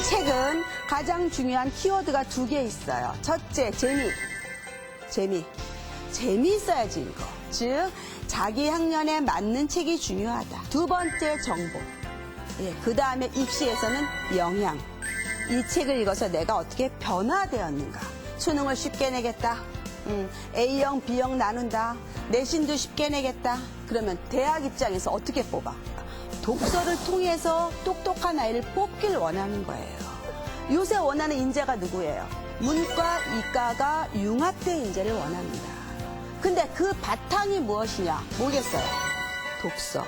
책은 가장 중요한 키워드가 2개 있어요. 첫째, 재미. 재미있어야지 읽어. 즉, 자기 학년에 맞는 책이 중요하다. 2번째, 정보. 그 다음에 입시에서는 영양. 이 책을 읽어서 내가 어떻게 변화되었는가. 수능을 쉽게 내겠다. A형, B형 나눈다. 내신도 쉽게 내겠다. 그러면 대학 입장에서 어떻게 뽑아? 독서를 통해서 똑똑한 아이를 뽑길 원하는 거예요. 요새 원하는 인재가 누구예요? 문과, 이과가 융합된 인재를 원합니다. 근데 그 바탕이 무엇이냐? 모르겠어요. 독서.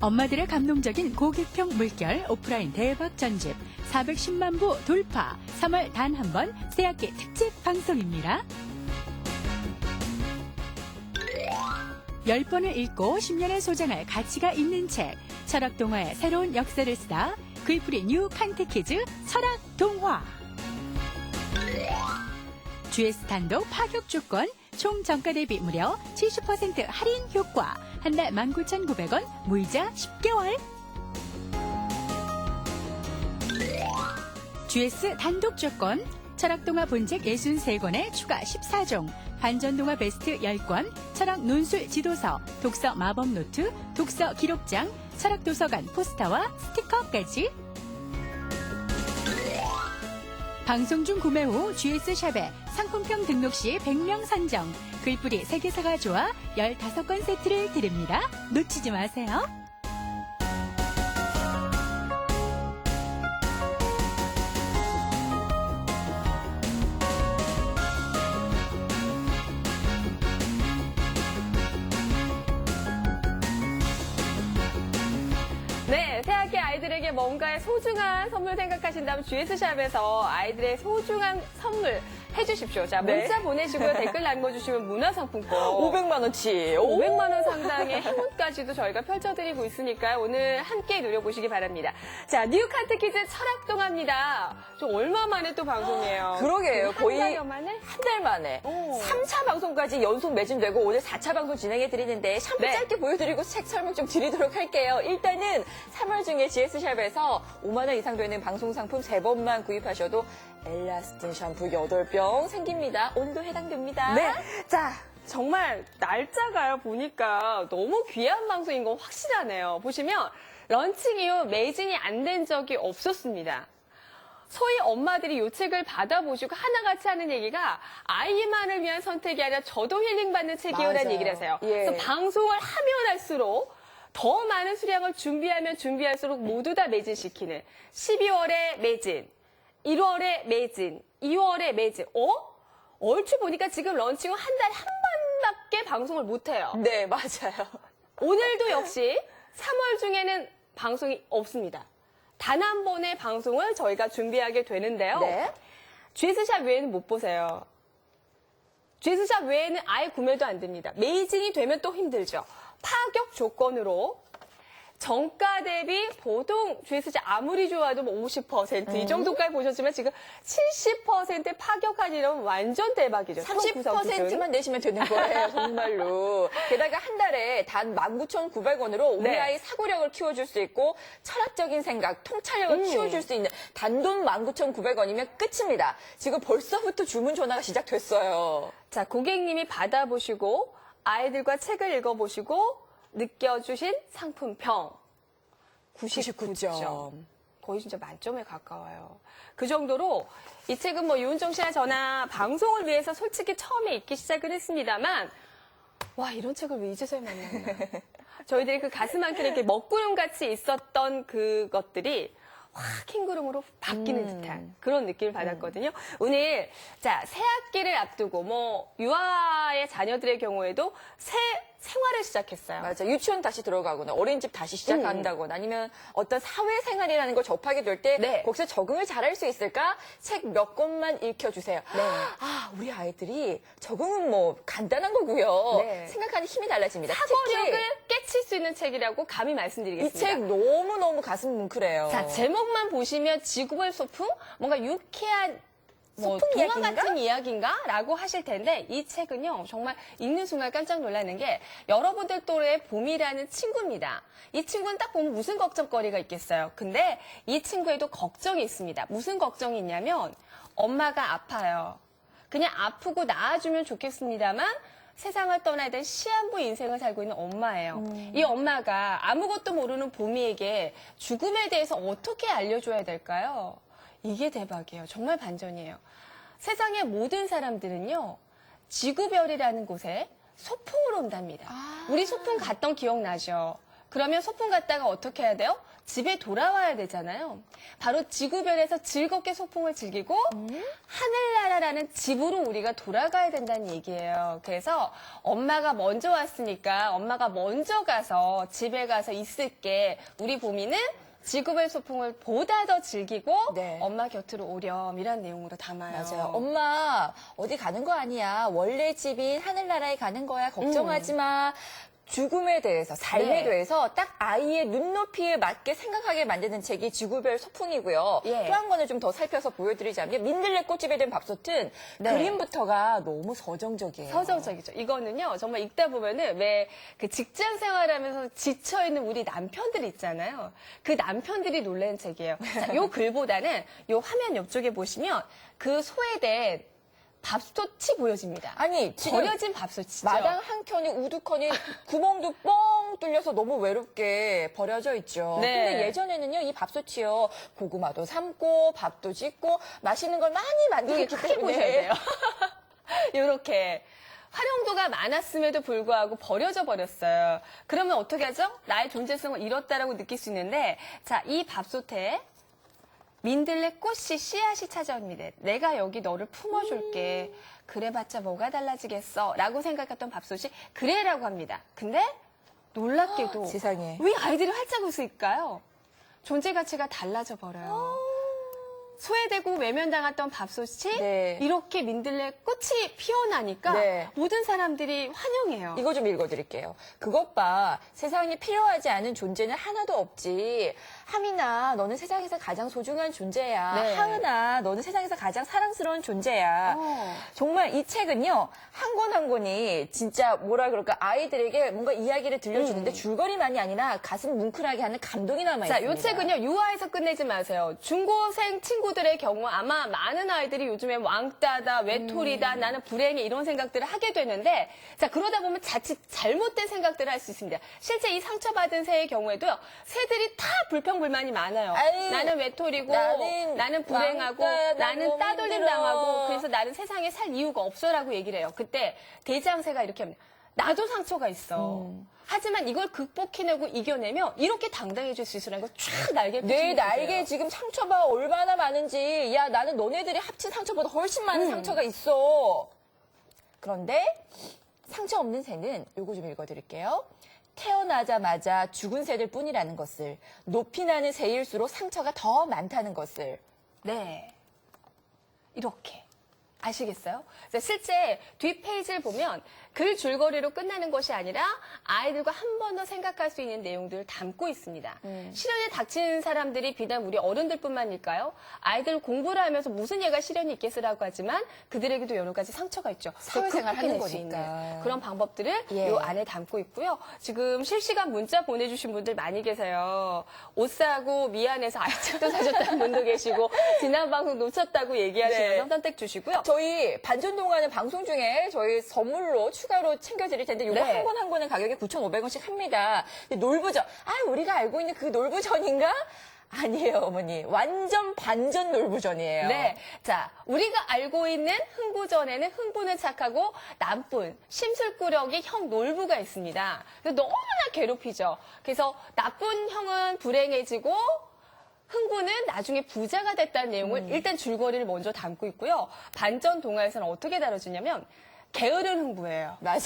엄마들의 감동적인 고객형 물결 오프라인 대박 전집 410만 부 돌파 3월 단 한 번 새학기 특집 방송입니다. 10번을 읽고 10년을 소장할 가치가 있는 책 철학동화의 새로운 역사를 쓰다 글풀이 뉴 칸테키즈 철학동화 GS 단독 파격 조건 총 정가 대비 무려 70% 할인 효과 한 달 19,900원 무이자 10개월 GS 단독 조건 철학동화 본책 63권에 추가 14종 반전동화 베스트 10권 철학 논술 지도서 독서 마법 노트 독서 기록장 철학도서관 포스터와 스티커까지 방송 중 구매 후 GS샵에 상품평 등록 시 100명 선정 글뿌리 세계사가 좋아 15권 세트를 드립니다. 놓치지 마세요. 네, 새학기 아이들에게 뭔가의 소중한 선물 생각하신다면 GS샵에서 아이들의 소중한 선물 해주십시오. 자, 문자 네. 보내시고요. 댓글 남겨주시면 문화상품권 500만 원치. 500만 원 상당의 행운까지도 저희가 펼쳐드리고 있으니까요. 오늘 함께 누려보시기 바랍니다. 자, 뉴 칸테키즈 철학동화입니다. 좀 얼마 만에 또 방송이에요? 그러게요. 거의 한 달여 만에? 한 달 만에. 오. 3차 방송까지 연속 매진되고 오늘 4차 방송 진행해드리는데 샴푸 네. 짧게 보여드리고 책 설명 좀 드리도록 할게요. 일단은 3월 중에 GS샵에서 5만 원 이상 되는 방송 상품 3번만 구입하셔도 엘라스틴 샴푸 8병 생깁니다. 오늘도 해당됩니다. 네. 자, 정말 날짜가 보니까 너무 귀한 방송인 건 확실하네요. 보시면 런칭 이후 매진이 안 된 적이 없었습니다. 소위 엄마들이 이 책을 받아보시고 하나같이 하는 얘기가 아이만을 위한 선택이 아니라 저도 힐링받는 책이요라는 맞아요. 얘기를 하세요. 예. 그래서 방송을 하면 할수록 더 많은 수량을 준비하면 준비할수록 모두 다 매진시키는 12월에 매진, 1월에 매진, 2월에 매진. 얼추 보니까 지금 런칭 후 한 달에 한 번밖에 방송을 못해요. 네, 맞아요. 오늘도 역시 3월 중에는 방송이 없습니다. 단 한 번의 방송을 저희가 준비하게 되는데요. 네. GS샵 외에는 못 보세요. GS샵 외에는 아예 구매도 안 됩니다. 매진이 되면 또 힘들죠. 파격 조건으로 정가 대비 보통 GS샵 아무리 좋아도 50% 이 정도까지 보셨지만 지금 70% 파격 할인이라면 완전 대박이죠. 30%만 내시면 되는 거예요, 정말로. 게다가 한 달에 단 19,900원으로 우리 네. 아이 사고력을 키워줄 수 있고 철학적인 생각, 통찰력을 키워줄 수 있는 단돈 19,900원이면 끝입니다. 지금 벌써부터 주문 전화가 시작됐어요. 자, 고객님이 받아보시고 아이들과 책을 읽어보시고 느껴주신 상품평 99점. 거의 진짜 만점에 가까워요. 그 정도로 이 책은 뭐 유은정 씨나 저나 방송을 위해서 솔직히 처음에 읽기 시작은 했습니다만 와, 이런 책을 왜 이제서야 만났나. 저희들이 그 가슴한켠에 이렇게 먹구름같이 있었던 그것들이 확 흰구름으로 바뀌는 듯한 그런 느낌을 받았거든요. 오늘 자, 새 학기를 앞두고 뭐 유아의 자녀들의 경우에도 새 생활을 시작했어요. 맞아. 유치원 다시 들어가거나 어린이집 다시 시작한다거나 아니면 어떤 사회생활이라는 걸 접하게 될 때 네. 거기서 적응을 잘할 수 있을까? 책 몇 권만 읽혀주세요. 네. 아, 우리 아이들이 적응은 뭐 간단한 거고요. 네. 생각하는 힘이 달라집니다. 사고력을 특히 깨칠 수 있는 책이라고 감히 이 말씀드리겠습니다. 책 너무너무 가슴 뭉클해요. 자, 제목만 보시면 지구의 소풍? 뭔가 유쾌한 뭐 소풍 동화 이야기인가? 같은 이야기인가? 라고 하실 텐데 이 책은요 정말 읽는 순간 깜짝 놀라는 게 여러분들 또래의 봄이라는 친구입니다. 이 친구는 딱 보면 무슨 걱정거리가 있겠어요. 근데 이 친구에도 걱정이 있습니다. 무슨 걱정이 있냐면 엄마가 아파요. 그냥 아프고 나아주면 좋겠습니다만 세상을 떠나야 될 시한부 인생을 살고 있는 엄마예요. 이 엄마가 아무것도 모르는 봄이에게 죽음에 대해서 어떻게 알려줘야 될까요? 이게 대박이에요. 정말 반전이에요. 세상의 모든 사람들은요. 지구별이라는 곳에 소풍을 온답니다. 우리 소풍 갔던 기억나죠? 그러면 소풍 갔다가 어떻게 해야 돼요? 집에 돌아와야 되잖아요. 바로 지구별에서 즐겁게 소풍을 즐기고 하늘나라라는 집으로 우리가 돌아가야 된다는 얘기예요. 그래서 엄마가 먼저 왔으니까 엄마가 먼저 가서 집에 가서 있을게. 우리 봄이는 지구별 소풍을 보다 더 즐기고 네. 엄마 곁으로 오렴이란 내용으로 담아요. 맞아요. 엄마 어디 가는 거 아니야. 원래 집인 하늘나라에 가는 거야. 걱정하지 마. 죽음에 대해서, 삶에 네. 대해서 딱 아이의 눈높이에 맞게 생각하게 만드는 책이 지구별 소풍이고요. 예. 또 한 권을 좀 더 살펴서 보여드리자면 민들레 꽃집에 된 밥솥은 네. 그림부터가 너무 서정적이에요. 서정적이죠. 이거는요, 정말 읽다 보면은 왜 그 직장 생활하면서 지쳐있는 우리 남편들 있잖아요. 그 남편들이 놀라는 책이에요. 자, 요 글보다는 요 화면 옆쪽에 보시면 그 소외된 밥솥이 보여집니다. 아니, 지금 버려진 밥솥이죠. 마당 한 켠이 우두커니 구멍도 뻥 뚫려서 너무 외롭게 버려져 있죠. 네. 근데 예전에는요, 이 밥솥이요, 고구마도 삶고, 밥도 짓고, 맛있는 걸 많이 눈이 만들었기 크게 때문에. 보셔야 돼요. 요렇게. 활용도가 많았음에도 불구하고 버려져 버렸어요. 그러면 어떻게 하죠? 나의 존재성을 잃었다라고 느낄 수 있는데, 자, 이 밥솥에 민들레 꽃이 씨앗이 찾아옵니다. 내가 여기 너를 품어줄게. 그래봤자 뭐가 달라지겠어. 라고 생각했던 밥솥이 그래라고 합니다. 근데 놀랍게도 세상에. 왜 아이들이 활짝 웃을까요? 존재 가치가 달라져 버려요. 소외되고 외면당했던 밥솥이 네. 이렇게 민들레 꽃이 피어나니까 네. 모든 사람들이 환영해요. 이거 좀 읽어드릴게요. 그것 봐. 세상에 필요하지 않은 존재는 하나도 없지. 하민아, 너는 세상에서 가장 소중한 존재야. 네. 하은아, 너는 세상에서 가장 사랑스러운 존재야. 정말 이 책은요, 한 권 한 권이 진짜 뭐라 그럴까, 아이들에게 뭔가 이야기를 들려주는데 줄거리만이 아니라 가슴 뭉클하게 하는 감동이 자, 남아있습니다. 이 책은요, 유아에서 끝내지 마세요. 중고생 친구들의 경우 아마 많은 아이들이 요즘에 왕따다, 외톨이다, 나는 불행해 이런 생각들을 하게 되는데, 자, 그러다 보면 자칫 잘못된 생각들을 할 수 있습니다. 실제 이 상처받은 새의 경우에도요, 새들이 다 불평불만이 많아요. 아유, 나는 외톨이고, 나는 불행하고, 왕따, 나는 너무 따돌림 힘들어. 당하고, 그래서 나는 세상에 살 이유가 없어라고 얘기를 해요. 그때 대장새가 이렇게 합니다. 나도 상처가 있어. 하지만 이걸 극복해내고 이겨내면 이렇게 당당해질 수 있으라는 걸 쫙 날개 내 날개에 지금 상처가 얼마나 많은지, 야, 나는 너네들이 합친 상처보다 훨씬 많은 상처가 있어. 그런데 상처 없는 새는 요거 좀 읽어드릴게요. 태어나자마자 죽은 새들 뿐이라는 것을, 높이 나는 새일수록 상처가 더 많다는 것을. 네. 이렇게. 아시겠어요? 실제 뒷페이지를 보면 글 줄거리로 끝나는 것이 아니라 아이들과 한 번 더 생각할 수 있는 내용들을 담고 있습니다. 시련에 닥치는 사람들이 비단 우리 어른들뿐만일까요? 아이들 공부를 하면서 무슨 얘가 시련이 있겠으라고 하지만 그들에게도 여러 가지 상처가 있죠. 사회생활 하는 극복해낼 수 거니까. 있는 그런 방법들을 예. 요 안에 담고 있고요. 지금 실시간 문자 보내주신 분들 많이 계세요. 옷 사고 미안해서 아이책도 사줬다는 분도 계시고 지난 방송 놓쳤다고 얘기하시면서 네. 선택 주시고요. 저희 반전동화는 방송 중에 저희 선물로 추가로 챙겨드릴 텐데 요거 네. 한 권 한 권은 가격이 9,500원씩 합니다. 근데 놀부전, 우리가 알고 있는 그 놀부전인가? 아니에요, 어머니. 완전 반전 놀부전이에요. 네. 자, 우리가 알고 있는 흥부전에는 흥부는 착하고 나쁜 심술꾸러기 형 놀부가 있습니다. 너무나 괴롭히죠. 그래서 나쁜 형은 불행해지고 흥부는 나중에 부자가 됐다는 내용을 일단 줄거리를 먼저 담고 있고요. 반전 동화에서는 어떻게 다뤄주냐면 게으른 흥부예요. 맞아요.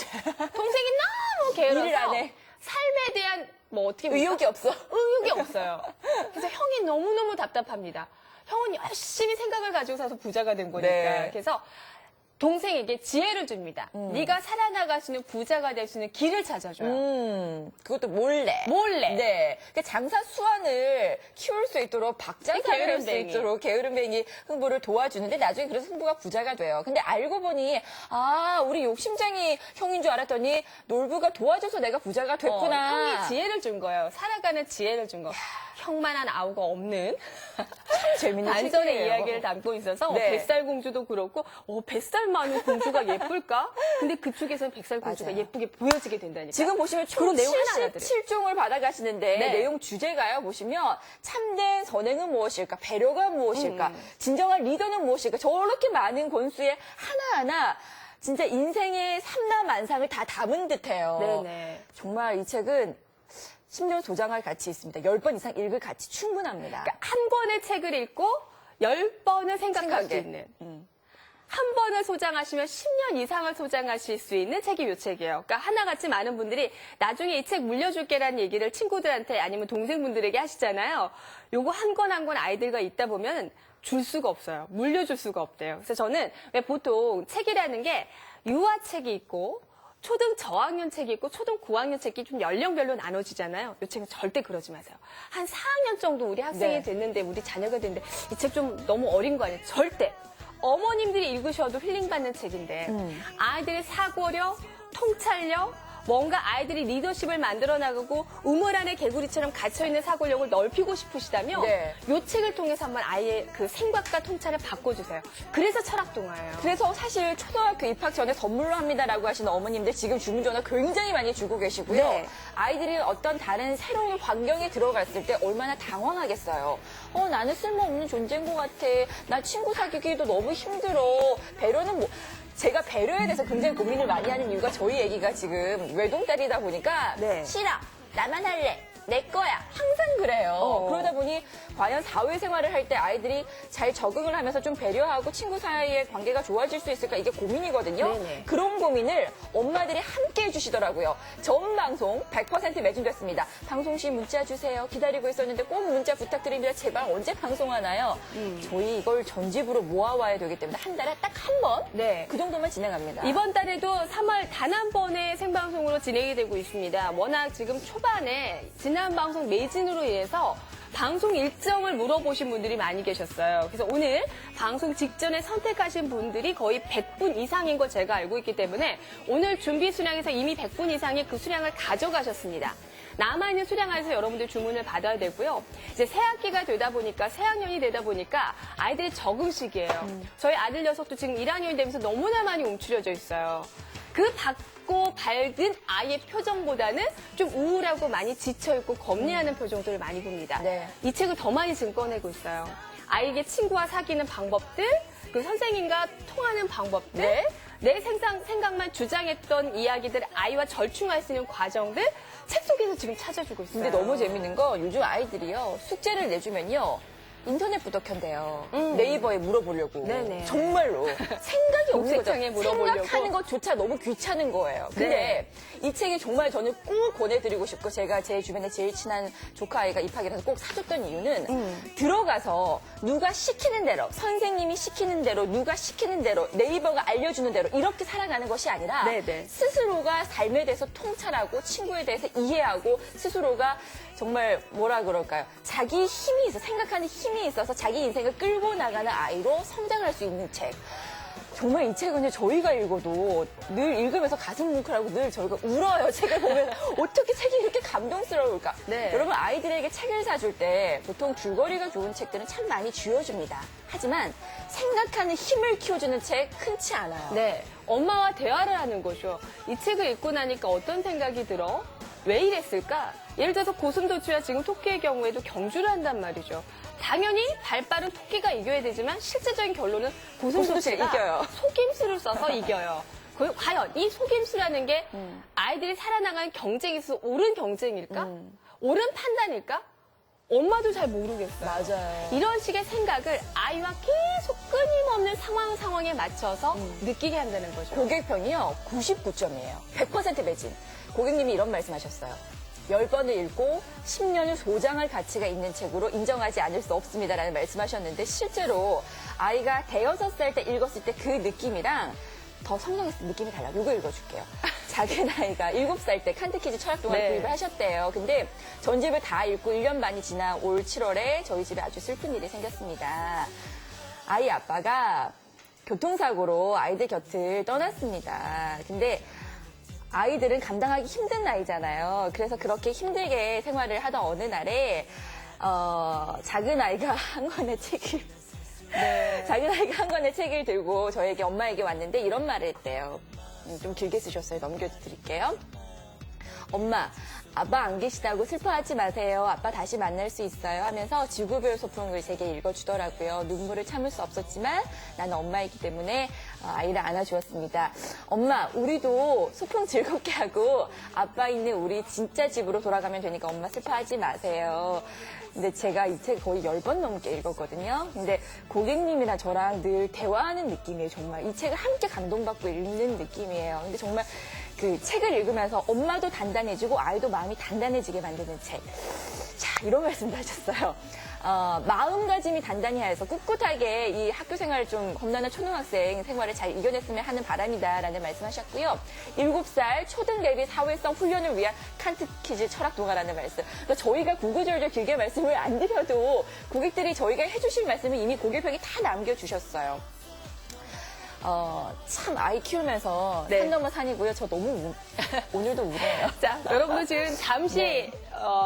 동생이 너무 게을러서 일을 안 해. 삶에 대한 뭐 어떻게 의욕이 없어. 의욕이 없어요. 그래서 형이 너무너무 답답합니다. 형은 열심히 생각을 가지고 사서 부자가 된 거니까. 네. 그래서 동생에게 지혜를 줍니다. 네가 살아나갈 수 있는 부자가 될 수 있는 길을 찾아줘요. 그것도 몰래. 몰래. 네. 그러니까 장사 수완을 키울 수 있도록 박장사를 할 수 게으름뱅이. 있도록 게으름뱅이 흥부를 도와주는데 나중에 그래서 흥부가 부자가 돼요. 근데 알고 보니 우리 욕심쟁이 형인 줄 알았더니 놀부가 도와줘서 내가 부자가 됐구나. 형이 지혜를 준 거예요. 살아가는 지혜를 준 거. 형만한 아우가 없는 재밌는 반전의 책이에요. 이야기를 담고 있어서 네. 뱃살공주도 그렇고 뱃살 많은 공주가 예쁠까? 근데 그쪽에서는 뱃살공주가 맞아요. 예쁘게 보여지게 된다니까. 지금 보시면 총 그런 내용 하나 77종을 받아가시는데 네. 내용 주제가요. 보시면 참된 선행은 무엇일까? 배려가 무엇일까? 진정한 리더는 무엇일까? 저렇게 많은 권수의 하나하나 진짜 인생의 삼라만상을 다 담은 듯해요. 네네. 정말 이 책은 심지어 도장할 가치 있습니다. 10번 이상 읽을 가치 충분합니다. 그러니까 한 권의 책을 읽고 10번을 생각할 수 생각에. 있는. 한 번을 소장하시면 10년 이상을 소장하실 수 있는 책이 이 책이에요. 그러니까 하나같이 많은 분들이 나중에 이 책 물려줄게라는 얘기를 친구들한테 아니면 동생분들에게 하시잖아요. 요거 한 권 한 권 아이들과 있다 보면 줄 수가 없어요. 물려줄 수가 없대요. 그래서 저는 왜 보통 책이라는 게 유아책이 있고 초등 저학년 책이 있고 초등 고학년 책이 좀 연령별로 나눠지잖아요. 이 책은 절대 그러지 마세요. 한 4학년 정도 우리 학생이 네. 됐는데 우리 자녀가 됐는데 이 책 좀 너무 어린 거 아니에요? 절대. 어머님들이 읽으셔도 힐링받는 책인데 아이들의 사고력, 통찰력, 뭔가 아이들이 리더십을 만들어 나가고 우물 안에 개구리처럼 갇혀있는 사고력을 넓히고 싶으시다면 네. 이 책을 통해서 한번 아이의 그 생각과 통찰을 바꿔주세요. 그래서 철학동화예요. 그래서 사실 초등학교 입학 전에 선물로 합니다라고 하시는 어머님들 지금 주문 전화 굉장히 많이 주고 계시고요. 네. 아이들이 어떤 다른 새로운 환경에 들어갔을 때 얼마나 당황하겠어요. 나는 쓸모없는 존재인 것 같아. 나 친구 사귀기도 너무 힘들어. 배려는 뭐... 제가 배려에 대해서 굉장히 고민을 많이 하는 이유가 저희 애기가 지금 외동딸이다 보니까 네. 싫어. 나만 할래. 내 거야. 항상 그래요. 그러다 보니 과연 사회생활을 할 때 아이들이 잘 적응을 하면서 좀 배려하고 친구 사이의 관계가 좋아질 수 있을까 이게 고민이거든요. 네네. 그런 고민을 엄마들이 함께 해주시더라고요. 전 방송 100% 매진됐습니다. 방송 시 문자 주세요. 기다리고 있었는데 꼭 문자 부탁드립니다. 제발 언제 방송하나요? 저희 이걸 전집으로 모아와야 되기 때문에 한 달에 딱 한 번? 네. 그 정도만 진행합니다. 이번 달에도 3월 단 한 번의 생방송으로 진행이 되고 있습니다. 워낙 지금 초반에 지난 방송 매진으로 인해서 방송 일정을 물어보신 분들이 많이 계셨어요. 그래서 오늘 방송 직전에 선택하신 분들이 거의 100분 이상인 걸 제가 알고 있기 때문에 오늘 준비 수량에서 이미 100분 이상의 그 수량을 가져가셨습니다. 남아있는 수량 안에서 여러분들 주문을 받아야 되고요. 이제 새학기가 되다 보니까, 새학년이 되다 보니까 아이들이 적응 시기예요. 저희 아들 녀석도 지금 1학년이 되면서 너무나 많이 움츠려져 있어요. 그 밝고 밝은 아이의 표정보다는 좀 우울하고 많이 지쳐있고 겁내하는 표정들을 많이 봅니다. 네. 이 책을 더 많이 지금 꺼내고 있어요. 아이에게 친구와 사귀는 방법들, 그 선생님과 통하는 방법들, 네. 내 생각만 주장했던 이야기들 아이와 절충할 수 있는 과정들 책 속에서 지금 찾아주고 있어요. 근데 너무 재밌는 건 요즘 아이들이요. 숙제를 내주면요. 인터넷부터 켠대요. 네이버에 물어보려고. 네네. 정말로. 생각이 없는 거죠. 검색창에 물어보려고. 생각하는 것조차 너무 귀찮은 거예요. 근데 이 책이 정말 저는 꼭 권해드리고 싶고 제가 제 주변에 제일 친한 조카 아이가 입학이라서 꼭 사줬던 이유는 들어가서 누가 시키는 대로 선생님이 시키는 대로 누가 시키는 대로 네이버가 알려주는 대로 이렇게 살아가는 것이 아니라 네네. 스스로가 삶에 대해서 통찰하고 친구에 대해서 이해하고 스스로가 정말 뭐라 그럴까요? 자기 힘이 있어 생각하는 힘이 있어서 자기 인생을 끌고 나가는 아이로 성장할 수 있는 책. 정말 이 책은 저희가 읽어도 늘 읽으면서 가슴 뭉클하고 늘 저희가 울어요. 책을 보면 어떻게 책이 이렇게 감동스러울까? 네. 여러분 아이들에게 책을 사줄 때 보통 줄거리가 좋은 책들은 참 많이 쥐어줍니다. 하지만 생각하는 힘을 키워주는 책 흔치 않아요. 네, 엄마와 대화를 하는 거죠. 이 책을 읽고 나니까 어떤 생각이 들어? 왜 이랬을까? 예를 들어서 고슴도치와 지금 토끼의 경우에도 경주를 한단 말이죠. 당연히 발빠른 토끼가 이겨야 되지만 실제적인 결론은 고슴도치가 이겨요. 속임수를 써서 이겨요. 과연 이 속임수라는 게 아이들이 살아나가는 경쟁에 있어서 옳은 경쟁일까? 옳은 판단일까? 엄마도 잘 모르겠어요. 맞아요. 이런 식의 생각을 아이와 계속 끊임없는 상황에 맞춰서 느끼게 한다는 거죠. 고객평이요 99점이에요. 100% 매진. 고객님이 이런 말씀하셨어요. 10번을 읽고 10년을 소장할 가치가 있는 책으로 인정하지 않을 수 없습니다라는 말씀하셨는데 실제로 아이가 대여섯 살 때 읽었을 때 그 느낌이랑 더 성장했을 때 느낌이 달라요. 이거 읽어줄게요. 작은 아이가 7살 때 칸트키즈 철학동화를 네. 구입을 하셨대요. 근데 전집을 다 읽고 1년 반이 지난 올 7월에 저희 집에 아주 슬픈 일이 생겼습니다. 아이 아빠가 교통사고로 아이들 곁을 떠났습니다. 근데 아이들은 감당하기 힘든 나이잖아요. 그래서 그렇게 힘들게 생활을 하던 어느 날에 작은 아이가 한 권의 책을 작은 아이가 한 권의 책을 들고 저에게 엄마에게 왔는데 이런 말을 했대요. 좀 길게 쓰셨어요. 넘겨드릴게요. 엄마, 아빠 안 계시다고 슬퍼하지 마세요. 아빠 다시 만날 수 있어요. 하면서 지구별 소풍을 제게 읽어주더라고요. 눈물을 참을 수 없었지만 나는 엄마이기 때문에 아이를 안아주었습니다. 엄마, 우리도 소풍 즐겁게 하고 아빠 있는 우리 진짜 집으로 돌아가면 되니까 엄마 슬퍼하지 마세요. 근데 제가 이 책 거의 10번 넘게 읽었거든요. 근데 고객님이랑 저랑 늘 대화하는 느낌이에요. 정말 이 책을 함께 감동받고 읽는 느낌이에요. 근데 정말 그 책을 읽으면서 엄마도 단단해지고 아이도 마음이 단단해지게 만드는 책. 자, 이런 말씀도 하셨어요. 마음가짐이 단단히 해서 꿋꿋하게 이 학교 생활을 좀 험난한 초등학생 생활을 잘 이겨냈으면 하는 바람이다라는 말씀하셨고요. 7살 초등 대비 사회성 훈련을 위한 칸트키즈 철학 동화라는 말씀. 그러니까 저희가 구구절절 길게 말씀을 안 드려도 고객들이 저희가 해주실 말씀을 이미 고객평이 다 남겨주셨어요. 참 아이 키우면서 네. 산 넘어 산이고요. 저 너무 오늘도 우네요. 자, 여러분들 지금 잠시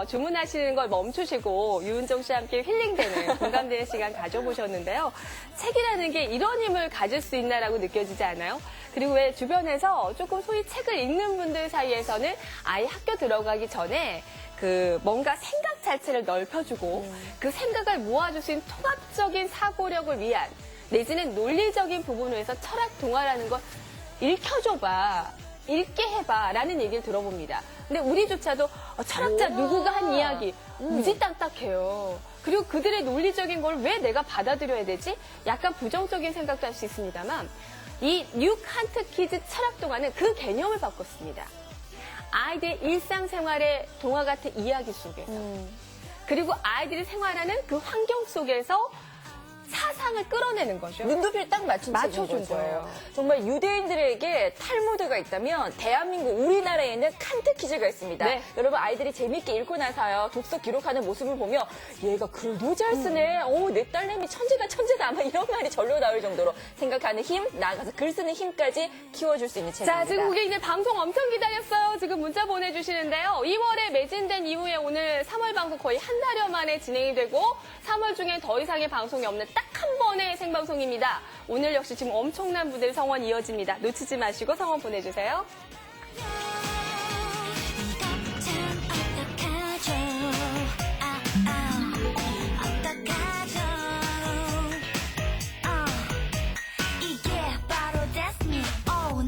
주문하시는 걸 멈추시고 유은정 씨와 함께 힐링되는 공감되는 시간 가져보셨는데요. 책이라는 게 이런 힘을 가질 수 있나라고 느껴지지 않아요? 그리고 왜 주변에서 조금 소위 책을 읽는 분들 사이에서는 아이 학교 들어가기 전에 그 뭔가 생각 자체를 넓혀주고 그 생각을 모아줄 수 있는 통합적인 사고력을 위한 내지는 논리적인 부분에서 철학 동화라는 걸 읽혀줘봐, 읽게 해봐 라는 얘기를 들어봅니다. 근데 우리조차도 철학자 누구가 한 이야기 무지 딱딱해요. 그리고 그들의 논리적인 걸 왜 내가 받아들여야 되지? 약간 부정적인 생각도 할 수 있습니다만 이 뉴 칸트키즈 철학 동화는 그 개념을 바꿨습니다. 아이들의 일상생활의 동화 같은 이야기 속에서 그리고 아이들이 생활하는 그 환경 속에서 사상을 끌어내는 거죠. 눈높이를 딱 맞춰준 책인 거죠. 거예요. 정말 유대인들에게 탈무드가 있다면 대한민국 우리나라에는 칸트키즈가 있습니다. 네. 여러분 아이들이 재밌게 읽고 나서요. 독서 기록하는 모습을 보면 얘가 글도 잘 쓰네. 내 딸내미 천재다 아마 이런 말이 절로 나올 정도로 생각하는 힘, 나아가서 글 쓰는 힘까지 키워줄 수 있는 책입니다. 자, 지금 고객님 방송 엄청 기다렸어요. 지금 문자 보내주시는데요. 2월에 매진된 이후에 오늘 3월 방송 거의 한 달여 만에 진행이 되고 3월 중에 더 이상의 방송이 없는 딱 한 번의 생방송입니다. 오늘 역시 지금 엄청난 분들 성원 이어집니다. 놓치지 마시고 성원 보내주세요. 이게 바로 destiny.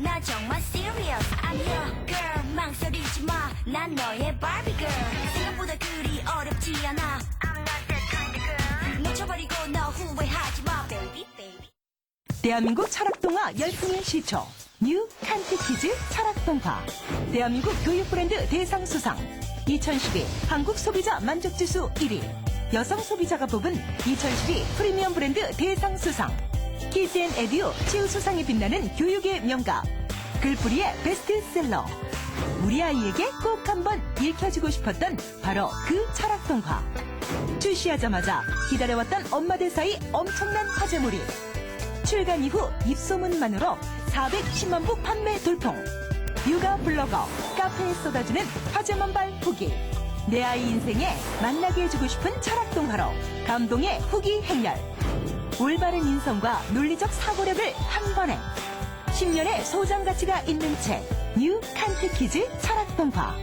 나 정말 serious. I'm your girl. 망설이지 마. 난 너의 Barbie girl. 생각보다 그리 어렵지 않아. I'm not that kind of girl. 놓쳐버리고 너 후회하지 마, baby, baby. 대한민국 철학동화 열풍의 시초 뉴 칸트키즈 철학동화 대한민국 교육 브랜드 대상 수상 2012 한국 소비자 만족지수 1위 여성 소비자가 뽑은 2012 프리미엄 브랜드 대상 수상 키즈앤에듀 최우수상에 빛나는 교육의 명가 글뿌리의 베스트셀러 우리 아이에게 꼭 한번 읽혀주고 싶었던 바로 그 철학동화 출시하자마자 기다려왔던 엄마들 사이 엄청난 화제몰이 출간 이후 입소문만으로 410만 부 판매 돌풍. 육아 블로거, 카페에 쏟아지는 화제만발 후기. 내 아이 인생에 만나게 해주고 싶은 철학동화로 감동의 후기 행렬. 올바른 인성과 논리적 사고력을 한 번에. 10년의 소장 가치가 있는 책. 뉴 칸트키즈 철학동화.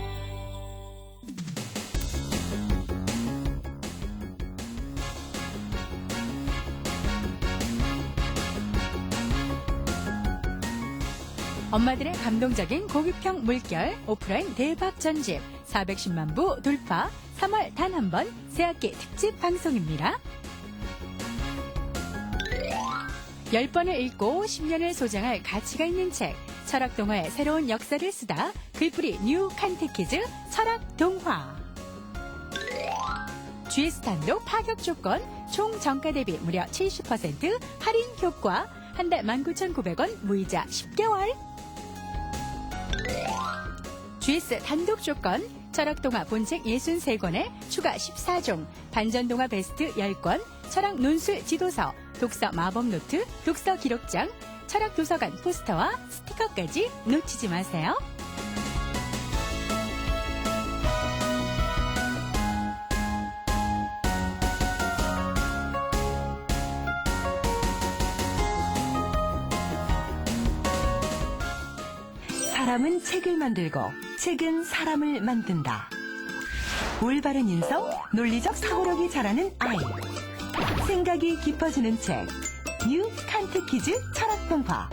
엄마들의 감동적인 고급형 물결 오프라인 대박 전집 410만 부 돌파 3월 단 한 번 새학기 특집 방송입니다. 10번을 읽고 10년을 소장할 가치가 있는 책 철학동화의 새로운 역사를 쓰다 글뿌리 뉴 칸테키즈 철학동화. GS 단독 파격 조건, 총 정가 대비 무려 70% 할인 효과, 한 달 19,900원, 무이자 10개월. GS 단독 조건, 철학동화 본책 63권에 추가 14종, 반전동화 베스트 10권, 철학 논술 지도서, 독서 마법 노트, 독서 기록장, 철학 도서관 포스터와 스티커까지 놓치지 마세요. 사람은 책을 만들고 책은 사람을 만든다. 올바른 인성, 논리적 사고력이 자라는 아이. 생각이 깊어지는 책. 뉴 칸테키즈 철학동화.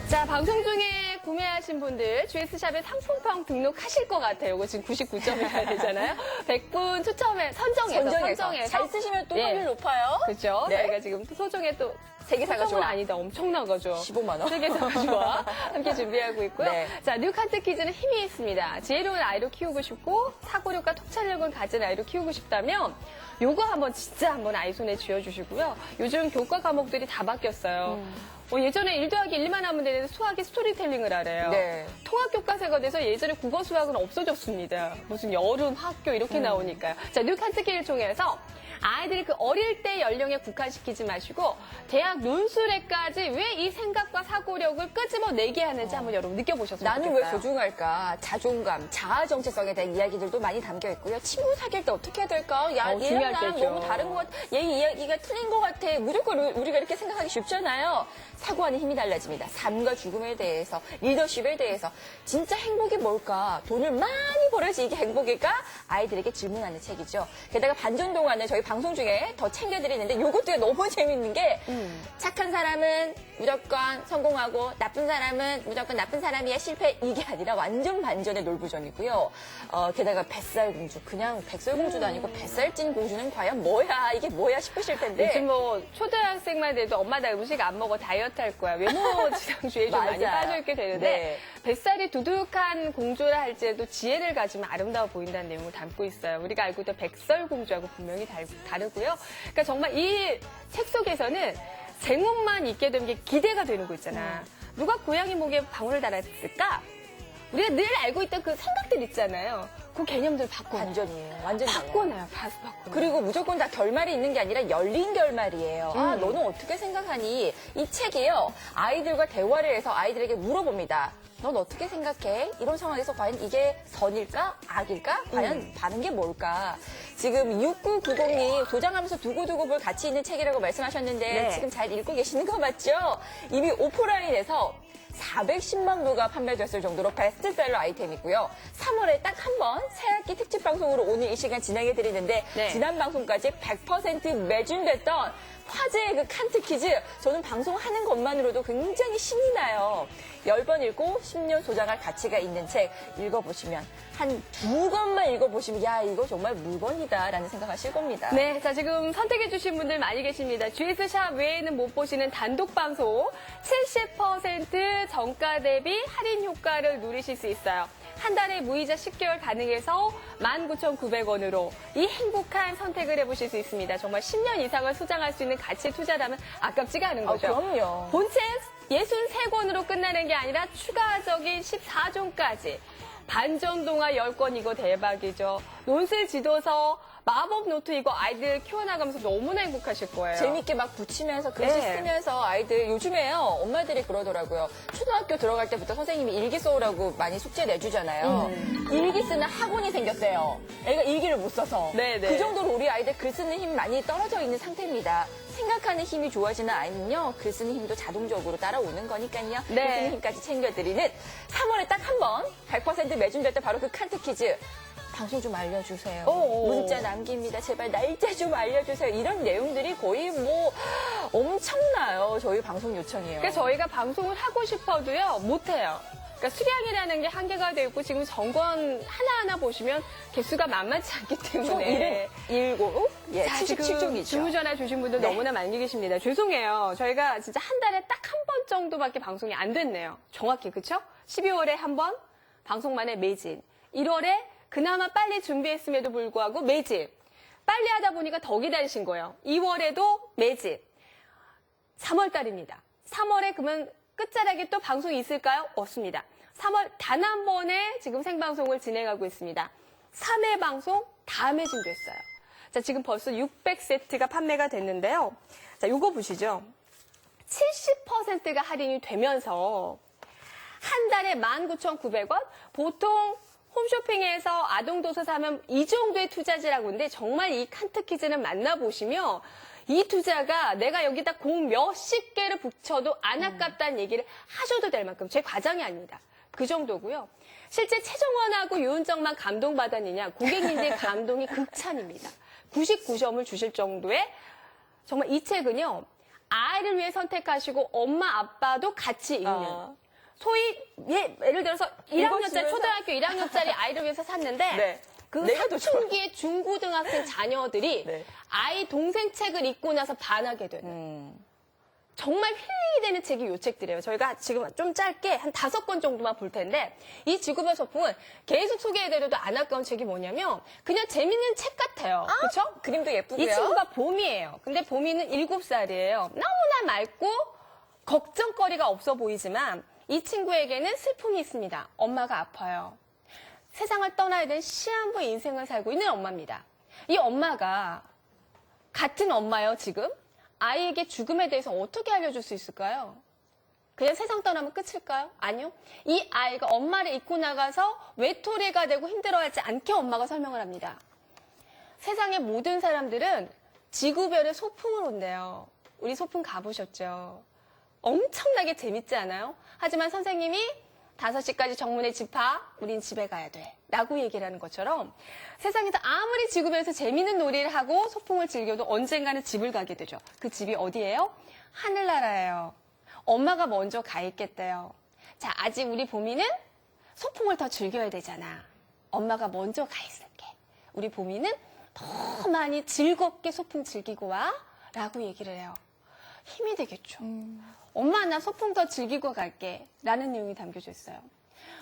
자, 방송 중에 구매하신 분들 GS샵에 상품평 등록하실 것 같아요. 이거 지금 99점이 가야 되잖아요. 100분 추첨에 선정해서 잘 쓰시면 또 예. 확률 높아요. 그렇죠. 네. 저희가 지금 또 소정에 또 세계사가 소정은 좋아. 아니다. 엄청난 거죠. 15만 원. 세계사가 좋아. 함께 준비하고 있고요. 네. 자, 뉴 칸테키즈는 힘이 있습니다. 지혜로운 아이로 키우고 싶고 사고력과 통찰력을 가진 아이로 키우고 싶다면 요거 한번 아이 손에 쥐어주시고요. 요즘 교과 과목들이 다 바뀌었어요. 예전에 1 더하기 1만 하면 되는데 수학이 스토리텔링을 하래요. 네. 통합교과서가 돼서 예전에 국어 수학은 없어졌습니다. 무슨 여름 학교 이렇게 나오니까요. 자, 뉴 칸테키를 통해서 아이들이 그 어릴 때 연령에 국한시키지 마시고 대학 논술에까지 왜 이 생각과 사고력을 끄집어내게 하는지 한번 여러분 느껴보셨으면 나는 좋겠어요. 왜 소중할까? 자존감, 자아 정체성에 대한 이야기들도 많이 담겨 있고요. 친구 사귈 때 어떻게 해야 될까? 야, 얘랑 중요할 나랑 때죠. 너무 다른 것 같아. 얘 이야기가 틀린 것 같아. 무조건 우리가 이렇게 생각하기 쉽잖아요. 사고하는 힘이 달라집니다. 삶과 죽음에 대해서, 리더십에 대해서 진짜 행복이 뭘까? 돈을 많이 벌어야지 이게 행복일까? 아이들에게 질문하는 책이죠. 게다가 반전 동안에 저희 방송 중에 더 챙겨드리는데 이것도 너무 재밌는 게 착한 사람은 무조건 성공하고 나쁜 사람은 무조건 나쁜 사람이야 실패 이게 아니라 완전 반전의 놀부전이고요. 게다가 뱃살공주 그냥 백설공주도 아니고 뱃살찐 공주는 과연 뭐야 이게 뭐야 싶으실 텐데 요즘 뭐 초등학생만 돼도 엄마 나 음식 안 먹어 다이어트 할 거야. 외모 지상주의에 좀 많이 맞아요. 빠져있게 되는데 네. 뱃살이 두둑한 공주라 할지라도 지혜를 가지면 아름다워 보인다는 내용을 담고 있어요. 우리가 알고 있던 백설공주하고 분명히 다르고요. 그러니까 정말 이 책 속에서는 제목만 있게 되는 게 기대가 되는 거 있잖아. 누가 고양이 목에 방울을 달았을까? 우리가 늘 알고 있던 그 생각들 있잖아요. 그 개념들 바꿔. 반전이에요. 완전 바꿔놔요. 바꿔. 그리고 무조건 다 결말이 있는 게 아니라 열린 결말이에요. 아, 너는 어떻게 생각하니? 이 책이요. 아이들과 대화를 해서 아이들에게 물어봅니다. 넌 어떻게 생각해? 이런 상황에서 과연 이게 선일까? 악일까? 과연 다른 게 뭘까? 지금 6990님 도장하면서 두고두고 볼 가치 있는 책이라고 말씀하셨는데 네. 지금 잘 읽고 계시는 거 맞죠? 이미 오프라인에서 410만 부가 판매됐을 정도로 베스트셀러 아이템이고요. 3월에 딱 한 번 새학기 특집 방송으로 오늘 이 시간 진행해 드리는데 네. 지난 방송까지 100% 매진됐던 화제의 그 칸트 퀴즈 저는 방송하는 것만으로도 굉장히 신이 나요. 10번 읽고 10년 소장할 가치가 있는 책 읽어보시면 한 2권만 읽어보시면 야 이거 정말 물건이다라는 생각하실 겁니다. 네, 자 지금 선택해주신 분들 많이 계십니다. GS샵 외에는 못 보시는 단독 방송 70% 정가 대비 할인 효과를 누리실 수 있어요. 한 달에 무이자 10개월 가능해서 19,900원으로 이 행복한 선택을 해보실 수 있습니다. 정말 10년 이상을 소장할 수 있는 가치 투자라면 아깝지가 않은 거죠. 그럼요. 본책 63권으로 끝나는 게 아니라 추가적인 14종까지. 반전동화 10권 이거 대박이죠. 논술 지도서, 마법 노트 이거 아이들 키워나가면서 너무나 행복하실 거예요. 재밌게 막 붙이면서 글씨 네. 쓰면서 아이들 요즘에요 엄마들이 그러더라고요. 초등학교 들어갈 때부터 선생님이 일기 써오라고 많이 숙제 내주잖아요. 일기 쓰는 학원이 생겼어요. 애가 일기를 못 써서. 네네. 그 정도로 우리 아이들 글 쓰는 힘 많이 떨어져 있는 상태입니다. 생각하는 힘이 좋아지는 아이는요. 글 쓰는 힘도 자동적으로 따라오는 거니까요. 네. 글 쓰는 힘까지 챙겨드리는 3월에 딱 한 번 100% 매진될 때 바로 그 칸트 퀴즈. 방송 좀 알려주세요. 문자 남깁니다. 제발 날짜 좀 알려주세요. 이런 내용들이 거의 뭐 엄청나요. 저희 방송 요청이에요. 그러니까 저희가 방송을 하고 싶어도요, 못해요. 그러니까 수량이라는 게 한계가 되고 지금 정권 하나하나 보시면 개수가 만만치 않기 총 때문에 77, 예, 자, 지금 77종이죠. 주무전화 주신 분들 네. 너무나 많이 계십니다. 죄송해요. 저희가 진짜 한 달에 딱 한 번 정도밖에 방송이 안 됐네요. 정확히, 그쵸? 12월에 한 번, 방송만에 매진. 1월에 그나마 빨리 준비했음에도 불구하고 매진. 빨리 하다 보니까 더 기다리신 거예요. 2월에도 매진. 3월 달입니다. 3월에 그러면 끝자락에 또 방송이 있을까요? 없습니다. 3월 단 한 번에 지금 생방송을 진행하고 있습니다. 3회 방송 다 매진됐어요. 자, 지금 벌써 600세트가 판매가 됐는데요. 자, 요거 보시죠. 70%가 할인이 되면서 한 달에 19,900원? 보통 홈쇼핑에서 아동도서 사면 이 정도의 투자지라고 하는데 정말 이 칸트키즈를 만나보시면 이 투자가 내가 여기다 공 몇십 개를 붙여도 안 아깝다는 얘기를 하셔도 될 만큼 제 과장이 아닙니다. 그 정도고요. 실제 최정원하고 유은정만 감동받았느냐 고객님들의 감동이 극찬입니다. 99점을 주실 정도의 정말 이 책은요. 아이를 위해 선택하시고 엄마 아빠도 같이 읽는 소위 예를 들어서 1학년짜리 읽어주면서- 초등학교 1학년짜리 아이를 위해서 샀는데 네. 그 내가 더 좋아. 사춘기의 중고등학생 자녀들이 네. 아이 동생 책을 읽고 나서 반하게 되는 정말 힐링이 되는 책이 이 책들이에요. 저희가 지금 좀 짧게 한 5권 정도만 볼 텐데 이 지구별 소풍은 계속 소개해드려도 안 아까운 책이 뭐냐면 그냥 재밌는 책 같아요. 그렇죠? 그림도 예쁘고요. 이 친구가 봄이에요. 근데 봄이는 7살이에요. 너무나 맑고 걱정거리가 없어 보이지만 이 친구에게는 슬픔이 있습니다. 엄마가 아파요. 세상을 떠나야 되는 시한부 인생을 살고 있는 엄마입니다. 이 엄마가 같은 엄마요, 지금? 아이에게 죽음에 대해서 어떻게 알려줄 수 있을까요? 그냥 세상 떠나면 끝일까요? 아니요. 이 아이가 엄마를 잊고 나가서 외톨이가 되고 힘들어하지 않게 엄마가 설명을 합니다. 세상의 모든 사람들은 지구별의 소풍을 온대요. 우리 소풍 가보셨죠? 엄청나게 재밌지 않아요? 하지만 선생님이 5시까지 정문에 집합, 우린 집에 가야 돼. 라고 얘기를 하는 것처럼 세상에서 아무리 지구별에서 재밌는 놀이를 하고 소풍을 즐겨도 언젠가는 집을 가게 되죠. 그 집이 어디예요? 하늘나라예요. 엄마가 먼저 가 있겠대요. 자, 아직 우리 봄이는 소풍을 더 즐겨야 되잖아. 엄마가 먼저 가 있을게. 우리 봄이는 더 많이 즐겁게 소풍 즐기고 와. 라고 얘기를 해요. 힘이 되겠죠. 엄마, 나 소풍 더 즐기고 갈게. 라는 내용이 담겨져 있어요.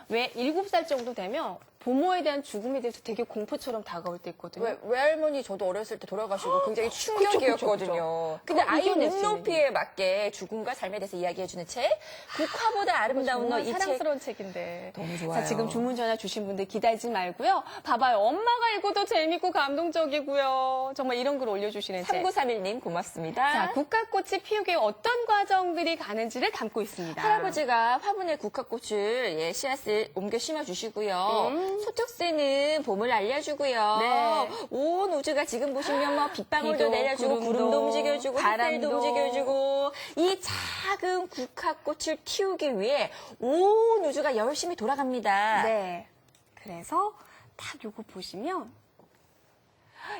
왜 7살 정도 되면 부모에 대한 죽음에 대해서 되게 공포처럼 다가올 때 있거든요. 외할머니 저도 어렸을 때 돌아가시고 굉장히 충격이었거든요. 근데 그거 아이 이겨낼 수 있는 눈높이에 맞게 죽음과 삶에 대해서 이야기해주는 책. 국화보다 아름다운 너 정말 이 책. 사랑스러운 책인데. 너무 좋아요. 자, 지금 주문 전화 주신 분들 기다리지 말고요. 봐봐요. 엄마가 읽어도 재밌고 감동적이고요. 정말 이런 글 올려주시는 책. 3931님 고맙습니다. 자, 국화꽃이 피우기에 어떤 과정들이 가는지를 담고 있습니다. 할아버지가 화분에 국화꽃을 씨앗을 옮겨 심어주시고요. 소특새는 봄을 알려주고요. 네. 온 우주가 지금 보시면 뭐 빗방울도 비도, 내려주고 구름도, 구름도 움직여주고 햇살도 바람도. 움직여주고 이 작은 국화꽃을 키우기 위해 온 우주가 열심히 돌아갑니다. 네. 그래서 딱 요거 보시면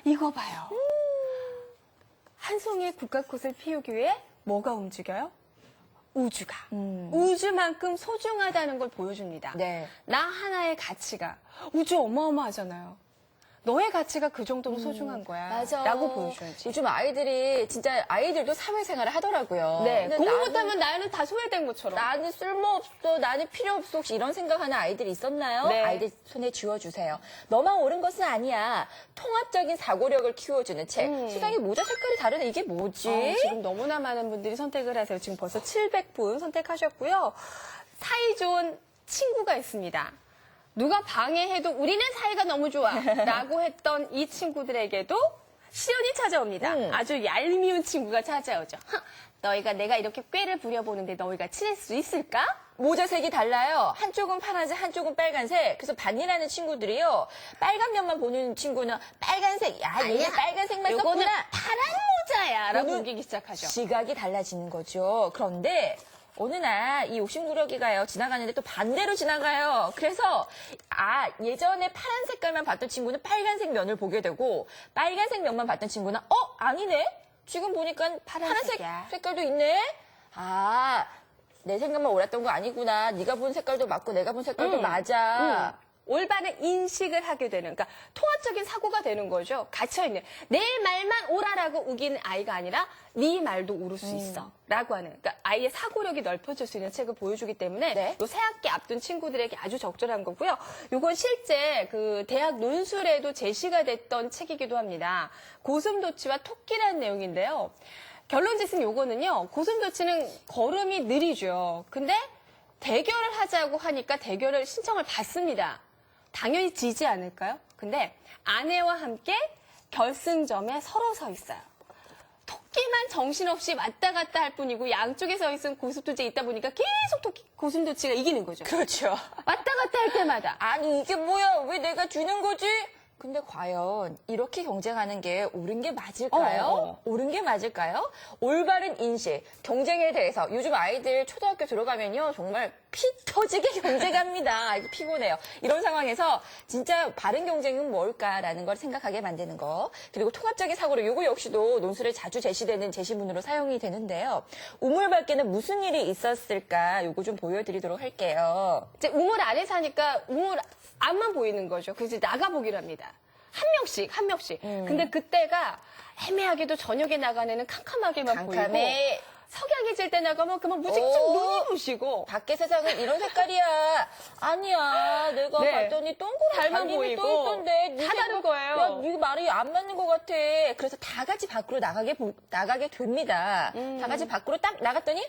이거 봐요. 한 송이의 국화꽃을 피우기 위해 뭐가 움직여요? 우주가. 우주만큼 소중하다는 걸 보여줍니다. 네. 나 하나의 가치가. 우주 어마어마하잖아요. 너의 가치가 그 정도로 소중한 거야. 맞아. 라고 보여줘야지. 요즘 아이들이 진짜 아이들도 사회생활을 하더라고요. 네. 근데 공부 나는- 못하면 나는 다 소외된 것처럼. 나는 쓸모없어, 나는 필요 없어, 혹시 이런 생각하는 아이들이 있었나요? 네. 아이들 손에 쥐어주세요. 너만 옳은 것은 아니야. 통합적인 사고력을 키워주는 책. 세상에 모자 색깔이 다르네. 이게 뭐지? 지금 너무나 많은 분들이 선택을 하세요. 지금 벌써 700분 선택하셨고요. 사이 좋은 친구가 있습니다. 누가 방해해도 우리는 사이가 너무 좋아 라고 했던 이 친구들에게도 시련이 찾아옵니다. 아주 얄미운 친구가 찾아오죠. 너희가 내가 이렇게 꾀를 부려보는데 너희가 친할 수 있을까? 모자색이 달라요. 한쪽은 파란색, 한쪽은 빨간색. 그래서 반일하는 친구들이요. 빨간 면만 보는 친구는 빨간색. 야, 얘 아니야. 빨간색만 요거는 썼구나. 파란 모자야 라고 요거는 우기기 시작하죠. 시각이 달라지는 거죠. 그런데 어느 날 이 욕심구러기가요 지나가는데 또 반대로 지나가요. 그래서 예전에 파란 색깔만 봤던 친구는 빨간색 면을 보게 되고 빨간색 면만 봤던 친구는 아니네. 지금 보니까 파란색 파란색이야. 색깔도 있네. 내 생각만 옳았던 거 아니구나. 네가 본 색깔도 맞고 내가 본 색깔도 맞아. 올바른 인식을 하게 되는, 그러니까 통합적인 사고가 되는 거죠. 갇혀있는. 내 말만 옳아라고 우기는 아이가 아니라 네 말도 옳을 수 있어 라고 하는, 그러니까 아이의 사고력이 넓혀질 수 있는 책을 보여주기 때문에 네. 요 새학기 앞둔 친구들에게 아주 적절한 거고요. 요건 실제 그 대학 논술에도 제시가 됐던 책이기도 합니다. 고슴도치와 토끼라는 내용인데요. 결론짓은 요거는요. 고슴도치는 걸음이 느리죠. 근데 대결을 하자고 하니까 대결을 신청을 받습니다. 당연히 지지 않을까요? 근데 아내와 함께 결승점에 서로 서 있어요. 토끼만 정신없이 왔다 갔다 할 뿐이고 양쪽에 서 있은 고슴도치가 있다 보니까 계속 고슴도치가 이기는 거죠. 그렇죠. 왔다 갔다 할 때마다. 아니 이게 뭐야? 왜 내가 주는 거지? 근데 과연 이렇게 경쟁하는 게 옳은 게 맞을까요? 옳은 게 맞을까요? 올바른 인식, 경쟁에 대해서 요즘 아이들 초등학교 들어가면요 정말 피 터지게 경쟁합니다. 이게 피곤해요. 이런 상황에서 진짜 바른 경쟁은 뭘까라는 걸 생각하게 만드는 거. 그리고 통합적인 사고로 요거 역시도 논술에 자주 제시되는 제시문으로 사용이 되는데요. 우물 밖에는 무슨 일이 있었을까? 요거 좀 보여드리도록 할게요. 이제 우물 안에 사니까 우물 앞만 보이는 거죠. 그래서 나가보기로 합니다. 한 명씩. 근데 그때가 애매하게도 저녁에 나가는 캄캄하게만 보이고 캄캄해. 석양이 질 때 나가면 그만 무직직 오. 눈이 부시고 밖에 세상은 이런 색깔이야. 아니야. 내가 네. 봤더니 동그란 달만 달림이 보이고 또 있던데. 다 다른 거예요. 야, 네 말이 안 맞는 것 같아. 그래서 다 같이 밖으로 나가게 됩니다. 다 같이 밖으로 딱 나갔더니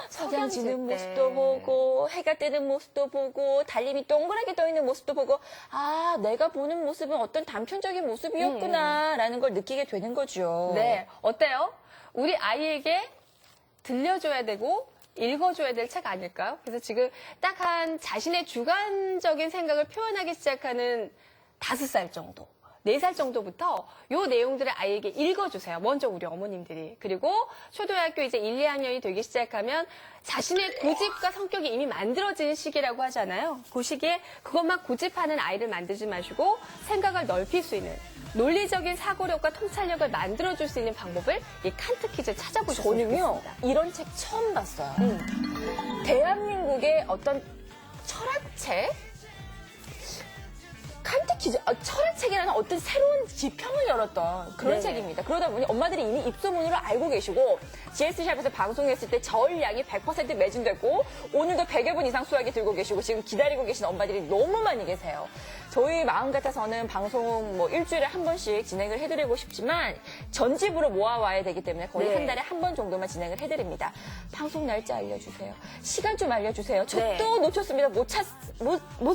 석양 지는 때. 모습도 보고 해가 뜨는 모습도 보고 달림이 동그랗게 떠 있는 모습도 보고 아 내가 보는 모습은 어떤 단편적인 모습이었구나라는 걸 느끼게 되는 거죠. 네, 어때요? 우리 아이에게 들려줘야 되고 읽어줘야 될 책 아닐까요? 그래서 지금 딱 한 자신의 주관적인 생각을 표현하기 시작하는 5살 정도, 4살 정도부터 요 내용들을 아이에게 읽어주세요. 먼저 우리 어머님들이. 그리고 초등학교 이제 1, 2학년이 되기 시작하면 자신의 고집과 성격이 이미 만들어진 시기라고 하잖아요. 그 시기에 그것만 고집하는 아이를 만들지 마시고 생각을 넓힐 수 있는 논리적인 사고력과 통찰력을 만들어줄 수 있는 방법을 이 칸트 퀴즈 찾아보셨으면 저는요 좋겠습니다. 이런 책 처음 봤어요. 대한민국의 어떤 철학책, 칸트 퀴즈, 철학책이라는 어떤 새로운 지평을 열었던 그런 네네. 책입니다. 그러다 보니 엄마들이 이미 입소문으로 알고 계시고 GS샵에서 방송했을 때 저울량이 100% 매진됐고 오늘도 100여 분 이상 수화기 들고 계시고 지금 기다리고 계신 엄마들이 너무 많이 계세요. 저희 마음 같아서는 방송 뭐 일주일에 한 번씩 진행을 해드리고 싶지만 전집으로 모아와야 되기 때문에 거의 네. 한 달에 한 번 정도만 진행을 해드립니다. 방송 날짜 알려주세요. 시간 좀 알려주세요. 저 네. 또 놓쳤습니다. 못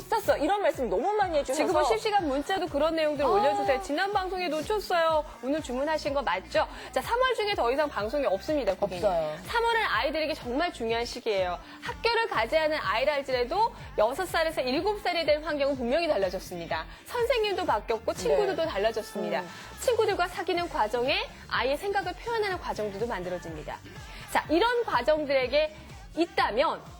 샀어. 이런 말씀 너무 많이 해주셔서 지금은 실시간 문자도 그런 내용들 올려주세요. 지난 방송에 놓쳤어요. 오늘 주문하신 거 맞죠? 자, 3월 중에 더 이상 방송이 없습니다. 고객님. 없어요. 3월은 아이들에게 정말 중요한 시기예요. 학교를 가지 않은 아이라 할지라도 6살에서 7살이 된 환경은 분명히 달라졌습니다. 선생님도 바뀌었고 친구들도 달라졌습니다. 친구들과 사귀는 과정에 아이의 생각을 표현하는 과정들도 만들어집니다. 자, 이런 과정들에게 있다면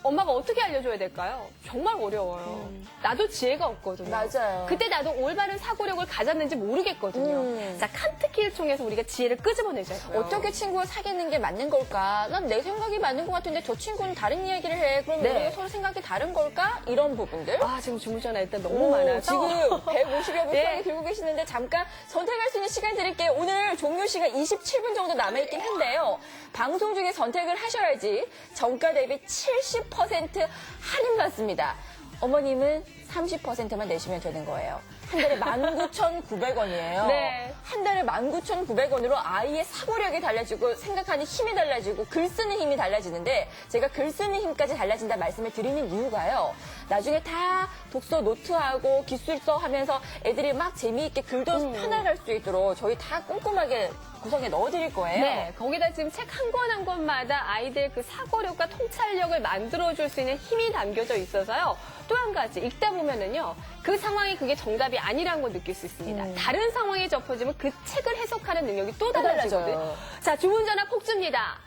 엄마가 어떻게 알려줘야 될까요? 정말 어려워요. 나도 지혜가 없거든요. 맞아요. 그때 나도 올바른 사고력을 가졌는지 모르겠거든요. 자, 칸트 퀴즈를 통해서 우리가 지혜를 끄집어내자고요. 어떻게 친구와 사귀는 게 맞는 걸까? 난 내 생각이 맞는 것 같은데 저 친구는 다른 이야기를 해. 그럼 네. 우리가 서로 생각이 다른 걸까? 이런 부분들. 아, 지금 주문 전화 일단 너무 많아서. 지금 150여 분 네. 수화기 들고 계시는데 잠깐 선택할 수 있는 시간 드릴게요. 오늘 종료 시간 27분 정도 남아있긴 한데요. 방송 중에 선택을 하셔야지 정가 대비 70% 할인받습니다. 어머님은 30%만 내시면 되는 거예요. 한 달에 19,900원이에요. 네. 한 달에 19,900원으로 아이의 사고력이 달라지고 생각하는 힘이 달라지고 글 쓰는 힘이 달라지는데 제가 글 쓰는 힘까지 달라진다 말씀을 드리는 이유가요. 나중에 다 독서 노트하고 기술서 하면서 애들이 막 재미있게 글도 편안할 수 있도록 저희 다 꼼꼼하게 구성에 넣어드릴 거예요. 네, 거기다 지금 책 한 권 한 권마다 아이들 그 사고력과 통찰력을 만들어줄 수 있는 힘이 담겨져 있어서요. 또 한 가지 읽다 보면은요, 그 상황이 그게 정답이 아니라는 걸 느낄 수 있습니다. 다른 상황에 접어지면 그 책을 해석하는 능력이 또 달라지거든요. 달라져요. 자, 주문 전화 콕 줍니다.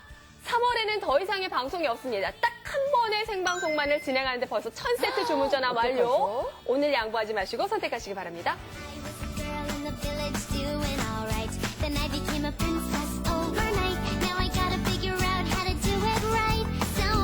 3월에는 더 이상의 방송이 없습니다. 딱 한 번의 생방송만을 진행하는데 벌써 1000세트 주문 전화 완료. 어떡하죠? 오늘 양보하지 마시고 선택하시기 바랍니다. I was a girl in the village doing alright. Then I became a princess overnight. Now I gotta figure out how to do it right. So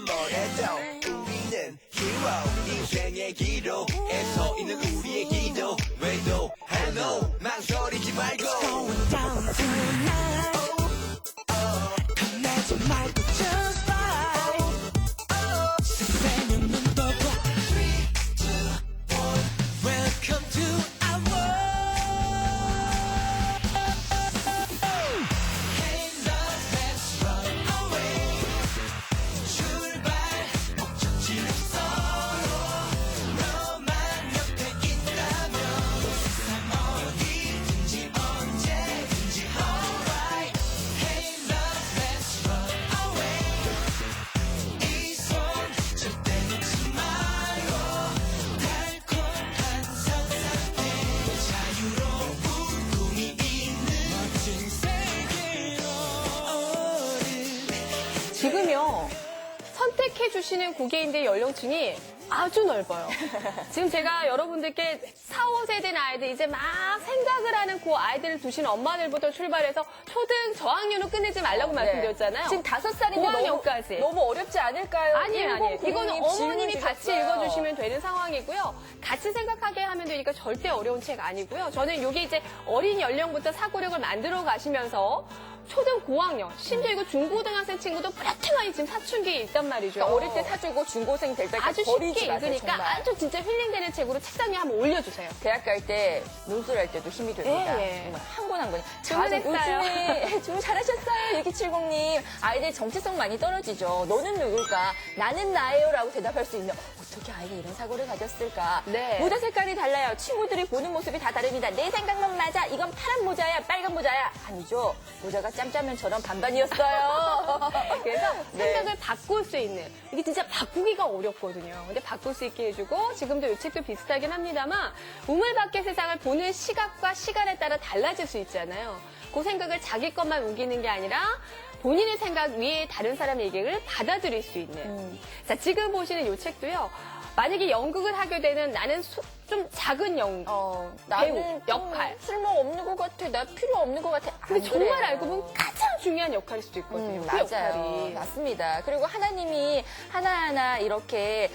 뭘 해도 우리는 hero 인생의 기로에 서 있는 우리의 기도 왜도 hello 망설이지 말고 going down tonight 겁내지 말고 just fight 세상은 눈 떠봐 3, 2, 1 Welcome to our world Hey love let's run away 출발 목적지는 서로 너만 옆에 있다면 세상 어디든지 언제든지 alright Hey love let's run away 이 손 절대 놓지 말고 달콤한 상상에 자유로운 꿈이 있는 멋진 세계로 지금요, 선택해주시는 고객님들 연령층이 아주 넓어요. 지금 제가 여러분들께 4, 5세대 아이들 이제 막 생각을 하는 그 아이들을 두신 엄마들부터 출발해서 초등 저학년으로 끝내지 말라고 말씀드렸잖아요. 지금 5살인데 고학년까지. 너무 어렵지 않을까요? 아니에요. 이거는 1090님 어머님이 질문 같이 주셨어요. 읽어주시면 되는 상황이고요. 같이 생각하게 하면 되니까 절대 어려운 책 아니고요. 저는 이게 이제 어린 연령부터 사고력을 만들어 가시면서 초등 고학년, 심지어 이거 중고등학생 친구도 뿌렷하게 지금 사춘기에 있단 말이죠. 그러니까 어릴 때 사주고 중고생 될 때까지 아주 버리지 쉽게 마세요, 읽으니까 정말. 아주 진짜 힐링되는 책으로 책상에 한번 올려주세요. 대학 갈 때 논술할 때도 힘이 됩니다. 예, 예. 정말 한 권 한 권이. 주문했어요. 주문 잘하셨어요. 6270님. 아이들 정체성 많이 떨어지죠. 너는 누굴까? 나는 나예요. 라고 대답할 수 있는 어떻게 아이가 이런 사고를 가졌을까? 네. 모자 색깔이 달라요. 친구들이 보는 모습이 다 다릅니다. 내 생각만 맞아. 이건 파란 모자야. 빨간 모자야. 아니죠. 모자가 짬짜면처럼 반반이었어요. 그래서 네. 생각을 바꿀 수 있는 이게 진짜 바꾸기가 어렵거든요. 근데 바꿀 수 있게 해주고 지금도 이 책도 비슷하긴 합니다만 우물 밖의 세상을 보는 시각과 시간에 따라 달라질 수 있잖아요. 그 생각을 자기 것만 우기는 게 아니라 본인의 생각 위에 다른 사람의 얘기를 받아들일 수 있는. 자, 지금 보시는 이 책도요. 만약에 연극을 하게 되는 나는 좀 작은 배우, 나는 역할. 쓸모없는 것 같아. 나 필요 없는 것 같아. 근데 안 정말 그래요. 알고 보면 가장 중요한 역할일 수도 있거든요. 그 맞아요. 역할이. 맞습니다. 그리고 하나님이 하나하나 이렇게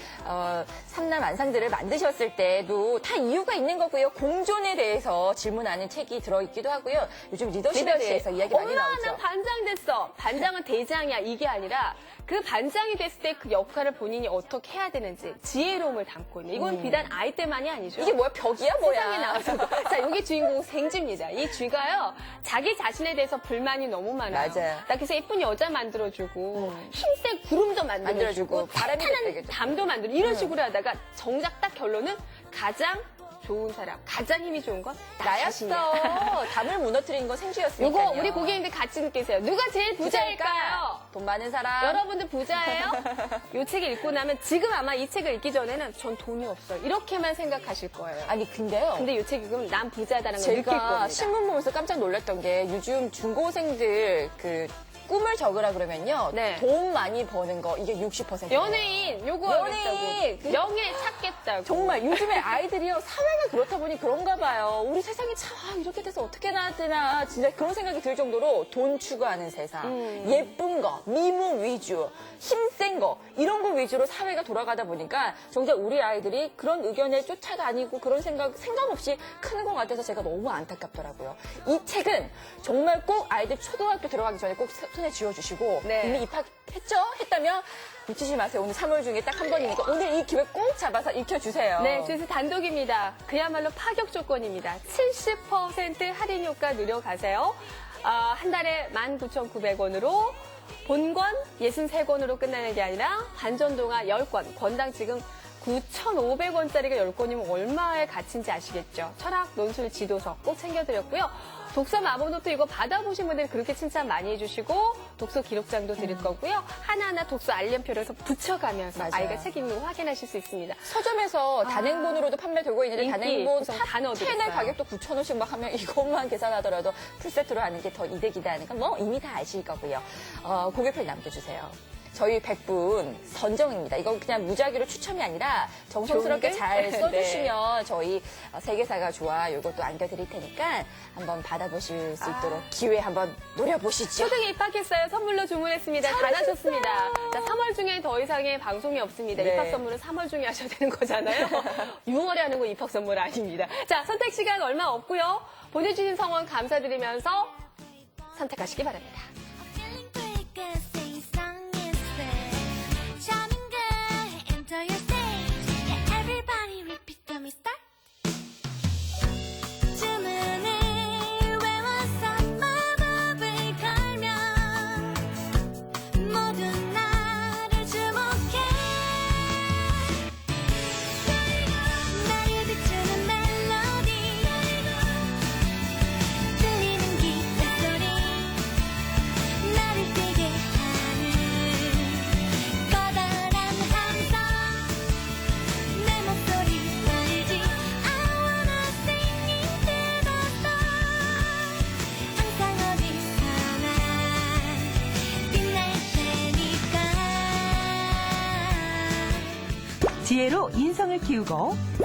삼남 안상들을 만드셨을 때도 다 이유가 있는 거고요. 공존에 대해서 질문하는 책이 들어있기도 하고요. 요즘 리더십에 대해서 이야기 많이 엄마, 나오죠. 난 반장 됐어. 반장은 대장이야. 이게 아니라 그 반장이 됐을 때 그 역할을 본인이 어떻게 해야 되는지 지혜로움을 담고 있는. 이건 비단 아이 때만이 아니죠. 이게 뭐야? 벽이야? 뭐야? 세상에 나와서. 자, 여기 주인공 생쥐입니다. 이 쥐가요, 자기 자신에 대해서 불만이 너무 많아요. 맞아요. 나 그래서 예쁜 여자 만들어주고, 힘센 구름도 만들어주고, 바람이 탄탄한 되겠죠. 담도 만들어. 이런 식으로 하다가 정작 딱 결론은 가장 좋은 사람, 가장 힘이 좋은 건 자신이야. 나였어. 담을 무너뜨린 건 생쥐였으니까요. 이거 우리 고객님들 같이 느끼세요. 누가 제일 부자일까요? 돈 많은 사람. 여러분들 부자예요? 이 책을 읽고 나면 지금 아마 이 책을 읽기 전에는 전 돈이 없어요. 이렇게만 생각하실 거예요. 아니 근데요. 근데 이 책 읽으면 난 부자다는 걸 느낄 겁니다. 제가 신문 보면서 깜짝 놀랐던 게 요즘 중고생들 그 꿈을 적으라 그러면요. 네. 돈 많이 버는 거 이게 60%. 연예인 요거 연예인. 하겠다고. 명예 찾겠다고. 정말 요즘에 아이들이요. 사회가 그렇다 보니 그런가 봐요. 우리 세상이 참 이렇게 돼서 어떻게 나왔더나 진짜 그런 생각이 들 정도로 돈 추구하는 세상. 예쁜 거, 미모 위주, 힘센 거 이런 거 위주로 사회가 돌아가다 보니까 정작 우리 아이들이 그런 의견에 쫓아다니고 그런 생각 없이 크는 것 같아서 제가 너무 안타깝더라고요. 이 책은 정말 꼭 아이들 초등학교 들어가기 전에 꼭 손에 쥐어주시고 네. 이미 입학했죠? 했다면 놓치지 마세요. 오늘 3월 중에 딱 한 번이니까 오늘 이 기회 꼭 잡아서 익혀주세요. 네, 그래서 단독입니다. 그야말로 파격 조건입니다. 70% 할인 효과 누려가세요. 한 달에 19,900원으로 본권 63권으로 끝나는 게 아니라 반전동화 10권, 권당 지금 9,500원짜리가 10권이면 얼마의 가치인지 아시겠죠? 철학, 논술, 지도서 꼭 챙겨드렸고요. 독서 마법노트 이거 받아보신 분들이 그렇게 칭찬 많이 해주시고 독서 기록장도 드릴 거고요. 하나하나 독서 알림표를 해서 붙여가면서 맞아요. 아이가 책 읽는 거 확인하실 수 있습니다. 서점에서 단행본으로도 판매되고 있는데 인기 단행본 구성 다 넣어드렸어요. 10의 가격도 9,000원씩 막 하면 이것만 계산하더라도 풀세트로 하는 게 더 이득이다 하는 건 뭐 이미 다 아실 거고요. 고객표 남겨주세요. 저희 100분 선정입니다. 이건 그냥 무작위로 추첨이 아니라 정성스럽게 좋은데? 잘 네. 써주시면 저희 세계사가 좋아 이것도 안겨드릴 테니까 한번 받아보실 수 있도록 기회 한번 노려보시죠. 초등에 입학했어요. 선물로 주문했습니다. 다 나셨습니다. 자, 3월 중에 더 이상의 방송이 없습니다. 네. 입학 선물은 3월 중에 하셔야 되는 거잖아요. 6월에 하는 건 입학 선물 아닙니다. 자, 선택 시간 얼마 없고요. 보내주신 성원 감사드리면서 선택하시기 바랍니다. Feeling pretty good, 세상에서 Shining girl, enter your stage. Yeah, everybody repeat the me start. 주문을 외워서 마법을 걸면 모두 나를 주목해. 나를 비추는 멜로디 들리는 기타 소리 나를 뛰게 하는 커다란 함성 내 목소리 들리지 I wanna sing into the stars 항상 어디서나 빛날 테니까 지혜로 인성을 키우고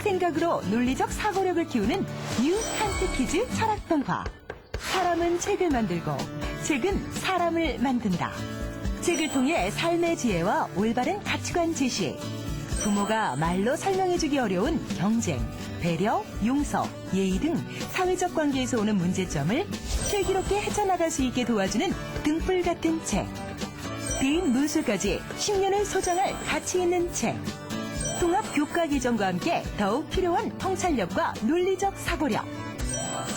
생각으로 논리적 사고력을 키우는 뉴 칸트키즈 철학동화. 사람은 책을 만들고 책은 사람을 만든다. 책을 통해 삶의 지혜와 올바른 가치관 제시, 부모가 말로 설명해주기 어려운 경쟁, 배려, 용서, 예의 등 사회적 관계에서 오는 문제점을 슬기롭게 헤쳐나갈 수 있게 도와주는 등불 같은 책. 대인 문술까지 10년을 소장할 가치 있는 책. 통합 교과 개정과 함께 더욱 필요한 통찰력과 논리적 사고력.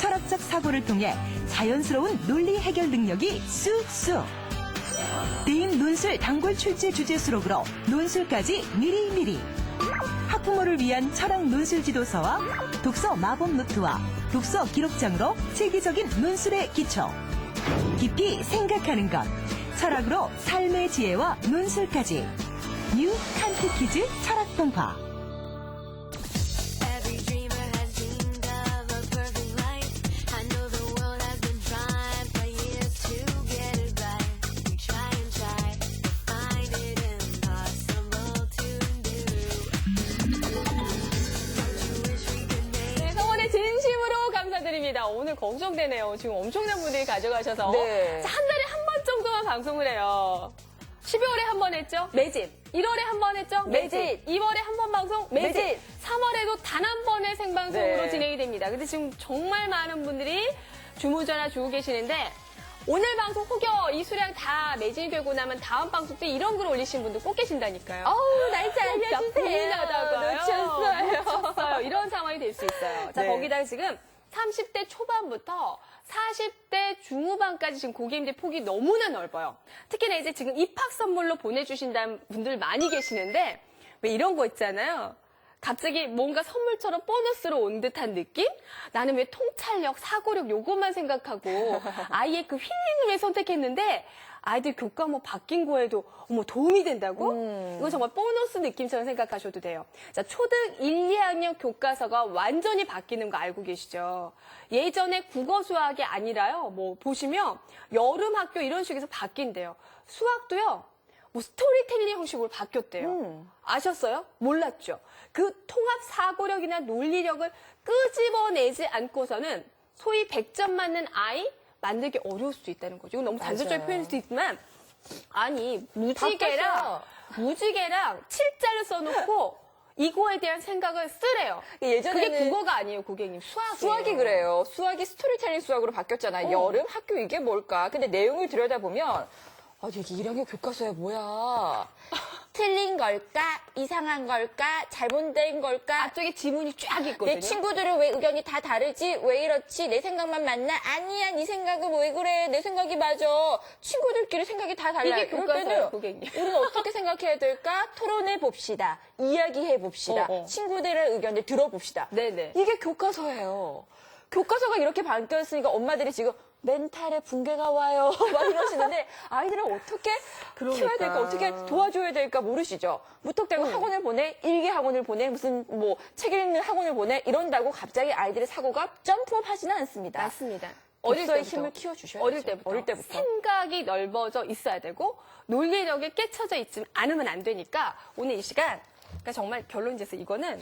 철학적 사고를 통해 자연스러운 논리 해결 능력이 쑥쑥. 대인 논술 단골 출제 주제 수록으로 논술까지 미리미리. 학부모를 위한 철학 논술 지도서와 독서 마법 노트와 독서 기록장으로 체계적인 논술의 기초. 깊이 생각하는 것. 철학으로 삶의 지혜와 논술까지. 뉴 칸트키즈 철학동화. Every dreamer has dreamed of a perfect life. I know the world has been trying for years to get it right. We try and try, but find it impossible to do. Don't you wish we could make 네, 성원의 진심으로 감사드립니다. 오늘 걱정되네요. 지금 엄청난 분들이 가져가셔서. 네. 자, 한 달에 한 번 정도만 방송을 해요. 12월에 한 번 했죠? 매진. 1월에 한 번 했죠? 매진. 2월에 한 번 방송? 매진. 3월에도 단 한 번의 생방송으로 네. 진행이 됩니다. 근데 지금 정말 많은 분들이 주문 전화 주고 계시는데 오늘 방송 혹여 이 수량 다 매진이 되고 나면 다음 방송 때 이런 글 올리신 분들 꼭 계신다니까요. 어우, 날짜 알려주세요. 고민하다가요. 놓쳤어요. 이런 상황이 될 수 있어요. 자, 네. 거기다가 지금 30대 초반부터 40대 중후반까지 지금 고객님들 폭이 너무나 넓어요. 특히나 이제 지금 입학 선물로 보내주신다는 분들 많이 계시는데 왜 이런 거 있잖아요. 갑자기 뭔가 선물처럼 보너스로 온 듯한 느낌? 나는 왜 통찰력, 사고력 요것만 생각하고 아이의 그 힐링을 왜 선택했는데 아이들 교과목 바뀐 거에도 어머 도움이 된다고? 이거 정말 보너스 느낌처럼 생각하셔도 돼요. 자, 초등 1, 2학년 교과서가 완전히 바뀌는 거 알고 계시죠? 예전에 국어 수학이 아니라요. 뭐 보시면 여름 학교 이런 식에서 바뀐대요. 수학도요. 뭐 스토리텔링 형식으로 바뀌었대요. 아셨어요? 몰랐죠? 그 통합 사고력이나 논리력을 끄집어내지 않고서는 소위 100점 맞는 아이 만들기 어려울 수도 있다는 거죠. 이건 너무 단순적인 맞아요. 표현일 수도 있지만 아니 바뀌었어요. 무지개랑 7자를 써놓고 이거에 대한 생각을 쓰래요. 예전에는 그게 국어가 아니에요, 고객님. 수학이에요. 수학이 그래요. 수학이 스토리텔링 수학으로 바뀌었잖아요. 여름 학교 이게 뭘까? 근데 내용을 들여다보면 이게 1학년 교과서야 뭐야? 틀린 걸까? 이상한 걸까? 잘못된 걸까? 앞쪽에 지문이 쫙 있거든요. 내 친구들은 왜 의견이 다 다르지? 왜 이렇지? 내 생각만 맞나? 아니야, 네 생각은 왜 그래? 내 생각이 맞아. 친구들끼리 생각이 다 달라. 이게 그럴 교과서예요, 때는 고객님. 우리는 어떻게 생각해야 될까? 토론해 봅시다. 이야기해 봅시다. 친구들의 의견을 들어봅시다. 네네. 이게 교과서예요. 교과서가 이렇게 바뀌었으니까 엄마들이 지금 멘탈에 붕괴가 와요. 막 이러시는데 아이들을 어떻게 키워야 될까, 어떻게 도와줘야 될까 모르시죠. 무턱대고 학원을 보내, 일기 학원을 보내, 무슨 뭐 책 읽는 학원을 보내 이런다고 갑자기 아이들의 사고가 점프업 하지는 않습니다. 맞습니다. 어릴 독서의 때부터. 힘을 키워주셔야죠. 어릴 때부터. 생각이 넓어져 있어야 되고 논리력이 깨쳐져 있지 않으면 안 되니까 오늘 이 시간 그러니까 정말 결론지에서 이거는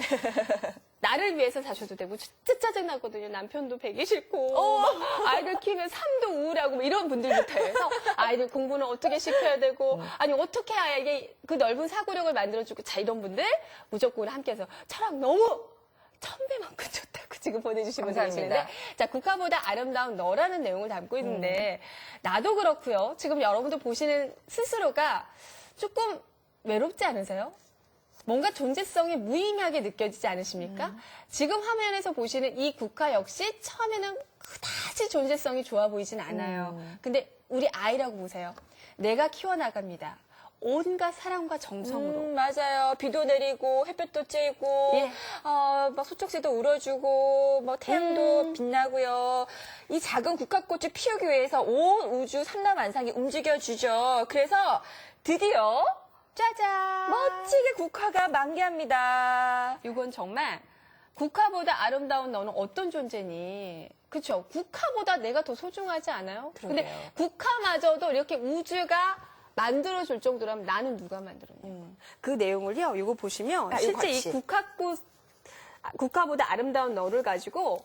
나를 위해서 사셔도 되고 진짜 짜증나거든요. 남편도 배기 싫고 막 아이들 키우면 삶도 우울하고 뭐 이런 분들부터 해서 아이들 공부는 어떻게 시켜야 되고 아니 어떻게 해야 이게 그 넓은 사고력을 만들어주고 자 이런 분들 무조건 함께해서 철학 너무 1000배만큼 좋다고 지금 보내주신 분들 감사합니다. 계시는데 자 국화보다 아름다운 너라는 내용을 담고 있는데 나도 그렇고요. 지금 여러분도 보시는 스스로가 조금 외롭지 않으세요? 뭔가 존재성이 무의미하게 느껴지지 않으십니까? 지금 화면에서 보시는 이 국화 역시 처음에는 그다지 존재성이 좋아 보이진 않아요. 근데 우리 아이라고 보세요. 내가 키워나갑니다. 온갖 사랑과 정성으로. 맞아요. 비도 내리고 햇볕도 쬐고 예. 막 소쩍새도 울어주고 뭐 태양도 빛나고요. 이 작은 국화꽃을 피우기 위해서 온 우주 삼라만상이 움직여주죠. 그래서 드디어 짜잔! 멋지게 국화가 만개합니다. 이건 정말 국화보다 아름다운 너는 어떤 존재니? 그렇죠. 국화보다 내가 더 소중하지 않아요? 근데 그러게요. 국화마저도 이렇게 우주가 만들어줄 정도라면 나는 누가 만들었냐? 그 내용을요. 이거 보시면 이거 실제 같이. 이 국화보다 아름다운 너를 가지고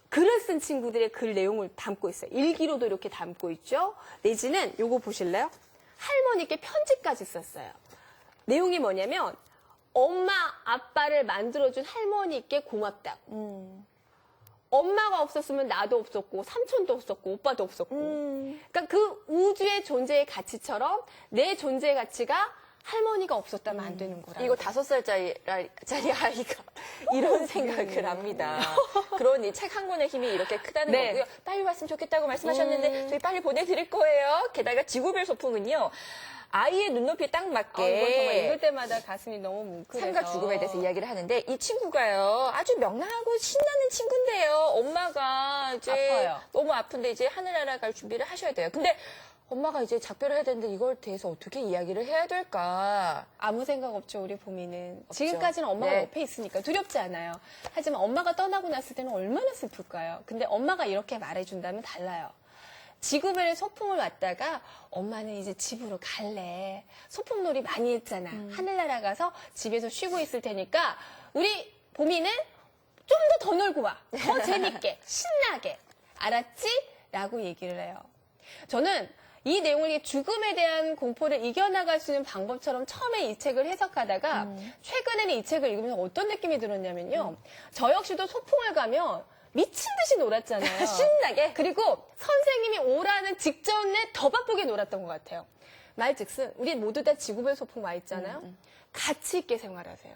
글을 쓴 친구들의 글 내용을 담고 있어요. 일기로도 이렇게 담고 있죠. 내지는 이거 보실래요? 할머니께 편지까지 썼어요. 내용이 뭐냐면 엄마, 아빠를 만들어준 할머니께 고맙다고. 엄마가 없었으면 나도 없었고 삼촌도 없었고 오빠도 없었고. 그러니까 그 우주의 존재의 가치처럼 내 존재의 가치가 할머니가 없었다면 안 되는 거라. 이거 5살짜리 아이가 이런 생각을 합니다. 그러니 책 한 권의 힘이 이렇게 크다는 네. 거고요. 빨리 왔으면 좋겠다고 말씀하셨는데 저희 빨리 보내드릴 거예요. 게다가 지구별 소풍은요. 아이의 눈높이에 딱 맞게 이건 정말 읽을 때마다 가슴이 너무 뭉클해서. 삶과 죽음에 대해서 이야기를 하는데 이 친구가요. 아주 명랑하고 신나는 친구인데요. 엄마가 이제 아파요. 너무 아픈데 이제 하늘 날아갈 준비를 하셔야 돼요. 근데 엄마가 이제 작별을 해야 되는데 이걸 대해서 어떻게 이야기를 해야 될까? 아무 생각 없죠, 우리 보미는. 지금까지는 엄마가 네. 옆에 있으니까 두렵지 않아요. 하지만 엄마가 떠나고 났을 때는 얼마나 슬플까요? 근데 엄마가 이렇게 말해준다면 달라요. 지구별의 소풍을 왔다가 엄마는 이제 집으로 갈래. 소풍놀이 많이 했잖아. 하늘나라 가서 집에서 쉬고 있을 테니까 우리 보미는 좀 더 놀고 와. 더 재밌게, 신나게. 알았지? 라고 얘기를 해요. 저는 이 내용을 죽음에 대한 공포를 이겨나갈 수 있는 방법처럼 처음에 이 책을 해석하다가 최근에는 이 책을 읽으면서 어떤 느낌이 들었냐면요. 저 역시도 소풍을 가면 미친 듯이 놀았잖아요. 신나게. 그리고 선생님이 오라는 직전에 더 바쁘게 놀았던 것 같아요. 말즉슨 우리 모두 다 지구별 소풍 와 있잖아요. 가치 있게 생활하세요.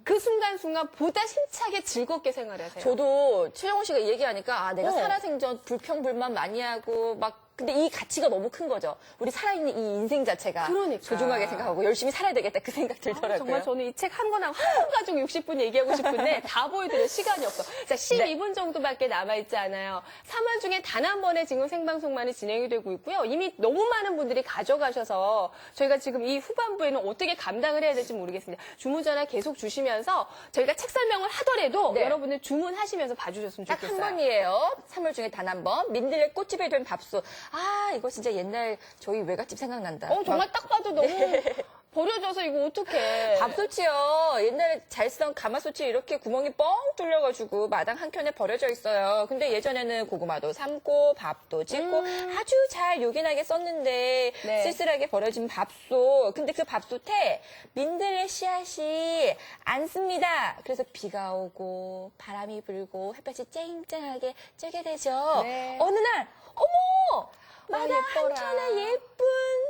그 순간순간 보다 힘차게 즐겁게 생활하세요. 저도 최영호 씨가 얘기하니까 내가 어. 살아생전 불평불만 많이 하고 막 근데 이 가치가 너무 큰 거죠. 우리 살아있는 이 인생 자체가 그러니까. 소중하게 생각하고 열심히 살아야 되겠다 그 생각 들더라고요. 정말 저는 이 책 한 권하고 한 가족 60분 얘기하고 싶은데 다 보여드릴 시간이 없어. 자, 12분 정도밖에 남아있지 않아요. 3월 중에 단 한 번에 지금 생방송만이 진행이 되고 있고요. 이미 너무 많은 분들이 가져가셔서 저희가 지금 이 후반부에는 어떻게 감당을 해야 될지 모르겠습니다. 주문 전화 계속 주시면서 저희가 책 설명을 하더라도 네. 여러분들 주문하시면서 봐주셨으면 딱 좋겠어요. 한 번이에요. 3월 중에 단 한 번. 민들레 꽃집에 된 밥솥. 아 이거 진짜 옛날 저희 외갓집 생각난다. 정말 딱 봐도 너무 버려져서 이거 어떡해. 밥솥이요. 옛날에 잘 쓰던 가마솥이 이렇게 구멍이 뻥 뚫려가지고 마당 한켠에 버려져 있어요. 근데 예전에는 고구마도 삶고 밥도 짓고 아주 잘 요긴하게 썼는데 네. 쓸쓸하게 버려진 밥솥. 근데 그 밥솥에 민들레 씨앗이 안 씁니다. 그래서 비가 오고 바람이 불고 햇볕이 쨍쨍하게 쬐게 되죠. 네. 어느 날 어머! 마당 예뻐라. 한켠에 예쁜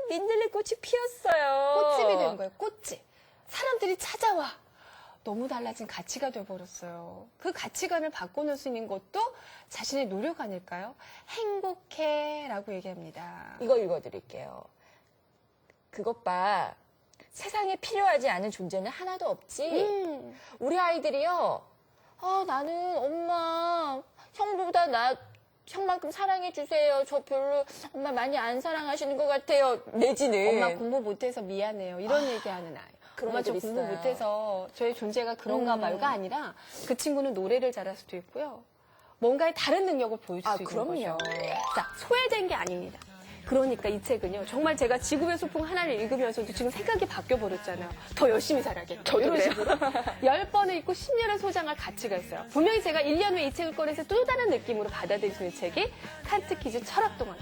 민들레 꽃이 피었어요. 꽃집이 된 거예요. 꽃집. 사람들이 찾아와. 너무 달라진 가치가 돼버렸어요. 그 가치관을 바꿔놓을 수 있는 것도 자신의 노력 아닐까요? 행복해라고 얘기합니다. 이거 읽어드릴게요. 그것 봐. 세상에 필요하지 않은 존재는 하나도 없지. 우리 아이들이요. 나는 엄마 형보다 형만큼 사랑해주세요. 저 별로 엄마 많이 안 사랑하시는 것 같아요. 내지는. 엄마 공부 못해서 미안해요. 이런 얘기하는 아이. 그런 엄마 저 애들 공부 있어요. 못해서 저의 존재가 그런가 봐요가 아니라 그 친구는 노래를 잘할 수도 있고요. 뭔가의 다른 능력을 보여줄 아, 수 있는 그럼요. 거죠. 자, 소외된 게 아닙니다. 그러니까 이 책은요, 정말 제가 지구의 소풍 하나를 읽으면서도 지금 생각이 바뀌어버렸잖아요. 더 열심히 살아야겠다. 저도 이런 그래요. 식으로 10번을 읽고 10년을 소장할 가치가 있어요. 분명히 제가 1년 후에 이 책을 꺼내서 또 다른 느낌으로 받아들일 수 있는 책이 칸트 퀴즈 철학동화.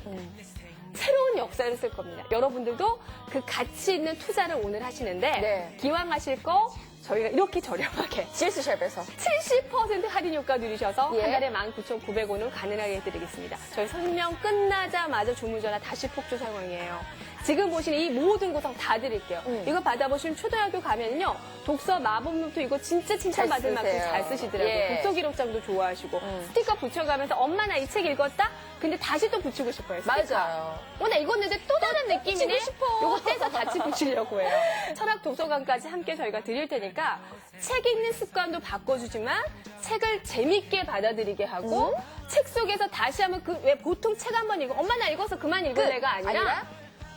새로운 역사를 쓸 겁니다. 여러분들도 그 가치 있는 투자를 오늘 하시는데 네. 기왕 하실 거 저희가 이렇게 저렴하게 GS샵에서 70% 할인 효과 누리셔서 예. 한 달에 19,900원으로 가능하게 해드리겠습니다. 저희 설명 끝나자마자 주문 전화 다시 폭주 상황이에요. 지금 보시는 이 모든 구성 다 드릴게요. 이거 받아보시면 초등학교 가면요. 독서 마법 노트 이거 진짜 칭찬받을 잘 만큼 쓰세요. 잘 쓰시더라고요. 예. 독서 기록장도 좋아하시고 스티커 붙여가면서 엄마 나 이 책 읽었다? 근데 다시 또 붙이고 싶어요. 스티커. 맞아요. 나 읽었는데 또 다른 느낌이네? 붙이고 싶어. 요거 떼서 같이 붙이려고 해요. 철학 도서관까지 함께 저희가 드릴 테니까 책 읽는 습관도 바꿔주지만 책을 재밌게 받아들이게 하고 책 속에서 다시 한번 왜 보통 책 한 번 읽고 엄마 나 읽어서 그만 읽을래가 아니라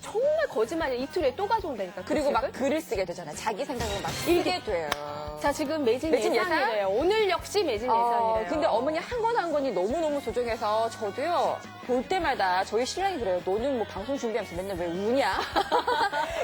정말 거짓말이야. 이틀에 또 가져온다니까. 그 그리고 막 책을. 글을 쓰게 되잖아요. 자기 생각을 막 쓰게 돼요. 자, 지금 매진 매진 예상이래요. 오늘 역시 매진 예상이래요. 근데 어머니 한 권 한 권이 너무너무 소중해서 저도요, 볼 때마다 저희 신랑이 그래요. 너는 뭐 방송 준비하면서 맨날 왜 우냐?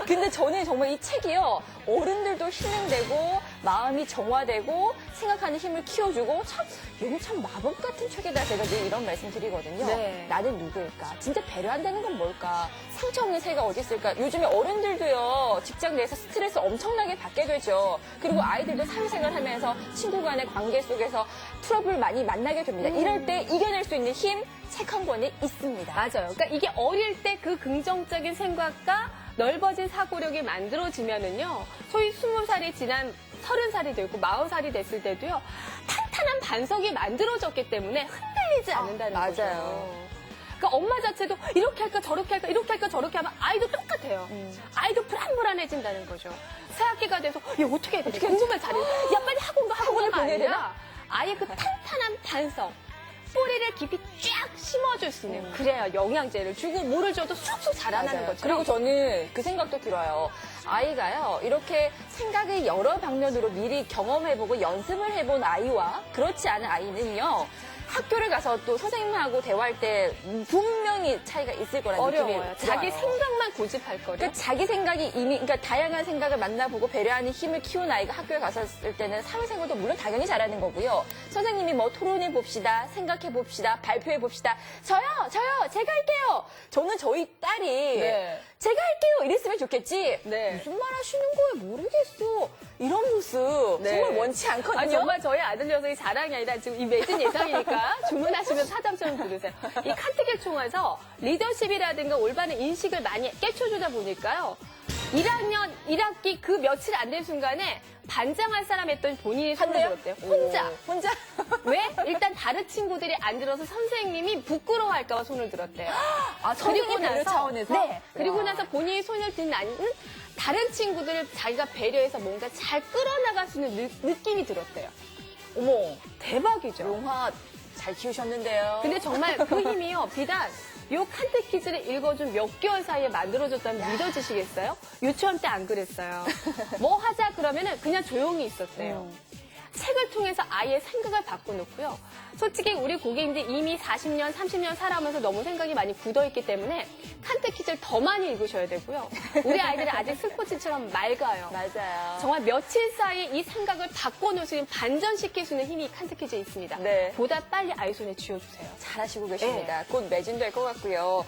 근데 저는 정말 이 책이요, 어른들도 힐링되고, 마음이 정화되고, 생각하는 힘을 키워주고, 참, 얘는 참 마법 같은 책이다. 제가 늘 이런 말씀 드리거든요. 네. 나는 누구일까? 진짜 배려한다는 건 뭘까? 상처 없는 새가 어디 있을까? 요즘에 어른들도요, 직장 내에서 스트레스 엄청나게 받게 되죠. 그리고 아이들도 사회생활 하면서 친구 간의 관계 속에서 트러블 많이 만나게 됩니다. 이럴 때 이겨낼 수 있는 힘, 책 한 권에 있습니다. 맞아요. 그러니까 이게 어릴 때 그 긍정적인 생각과 넓어진 사고력이 만들어지면은요, 소위 20살이 지난 30살이 되고 40살이 됐을 때도요, 탄탄한 반석이 만들어졌기 때문에 흔들리지 않는다는 거죠. 맞아요. 그러니까 엄마 자체도 이렇게 할까 저렇게 할까 이렇게 할까 저렇게 하면 아이도 똑같아요. 아이도 불안불안해진다는 거죠. 새학기가 돼서 얘 어떻게 해야 돼? 공부만 잘해. 야 빨리 학원을 학원을 보내야 아니라 아예 그 탄탄한 반석. 뿌리를 깊이 쫙 심어줄 수 있는 그래야 영양제를 주고 뭐를 줘도 쑥쑥 자라나는 맞아요. 거죠. 그리고 저는 그 생각도 들어요. 아이가요, 이렇게 생각을 여러 방면으로 미리 경험해보고 연습을 해본 아이와 그렇지 않은 아이는요, 학교를 가서 또 선생님하고 대화할 때 분명히 차이가 있을 거라는 느낌이 어려워요. 들어요. 자기 생각만 고집할 거예요. 그러니까 자기 생각이 이미, 그러니까 다양한 생각을 만나보고 배려하는 힘을 키운 아이가 학교에 갔을 때는 사회생활도 물론 당연히 잘하는 거고요. 선생님이 뭐 토론해 봅시다, 생각해 봅시다, 발표해 봅시다. 저요, 제가 할게요. 저는 저희 딸이 네. 제가 할게요 이랬으면 좋겠지. 네. 무슨 말 하시는 거예요? 모르겠어. 이런 모습 네. 정말 원치 않거든요. 아니, 정말 저희 아들 녀석이 자랑이 아니라 지금 이 매진 예상이니까 주문하시면 사장처럼 부르세요. 이 칸트계 총에서 리더십이라든가 올바른 인식을 많이 깨쳐주다 보니까요. 1학년 1학기 그 며칠 안 된 순간에 반장할 사람 했더니 본인이 손을 한대요? 들었대요. 혼자. 혼자? 왜? 일단 다른 친구들이 안 들어서 선생님이 부끄러워할까봐 손을 들었대요. 아, 선생님 배려 차원에서? 네. 그리고 와. 나서 본인이 손을 든 나는 다른 친구들을 자기가 배려해서 뭔가 잘 끌어나갈 수 있는 느낌이 들었대요. 어머, 대박이죠. 용화 잘 키우셨는데요. 근데 정말 그 힘이요. 비단 요 칸트 퀴즈를 읽어준 몇 개월 사이에 만들어졌다면 믿어지시겠어요? 유치원 때 안 그랬어요. 뭐 하자 그러면은 그냥 조용히 있었대요. 책을 통해서 아이의 생각을 바꿔놓고요. 솔직히 우리 고객님들 이미 40년, 30년 살아오면서 너무 생각이 많이 굳어있기 때문에 칸트 퀴즈를 더 많이 읽으셔야 되고요. 우리 아이들은 아직 스포츠처럼 맑아요. 맞아요. 정말 며칠 사이에 이 생각을 바꿔놓을 수 있는 반전시킬 수 있는 힘이 칸트 퀴즈에 있습니다. 네. 보다 빨리 아이 손에 쥐어주세요. 잘하시고 계십니다. 곧 매진될 것 같고요.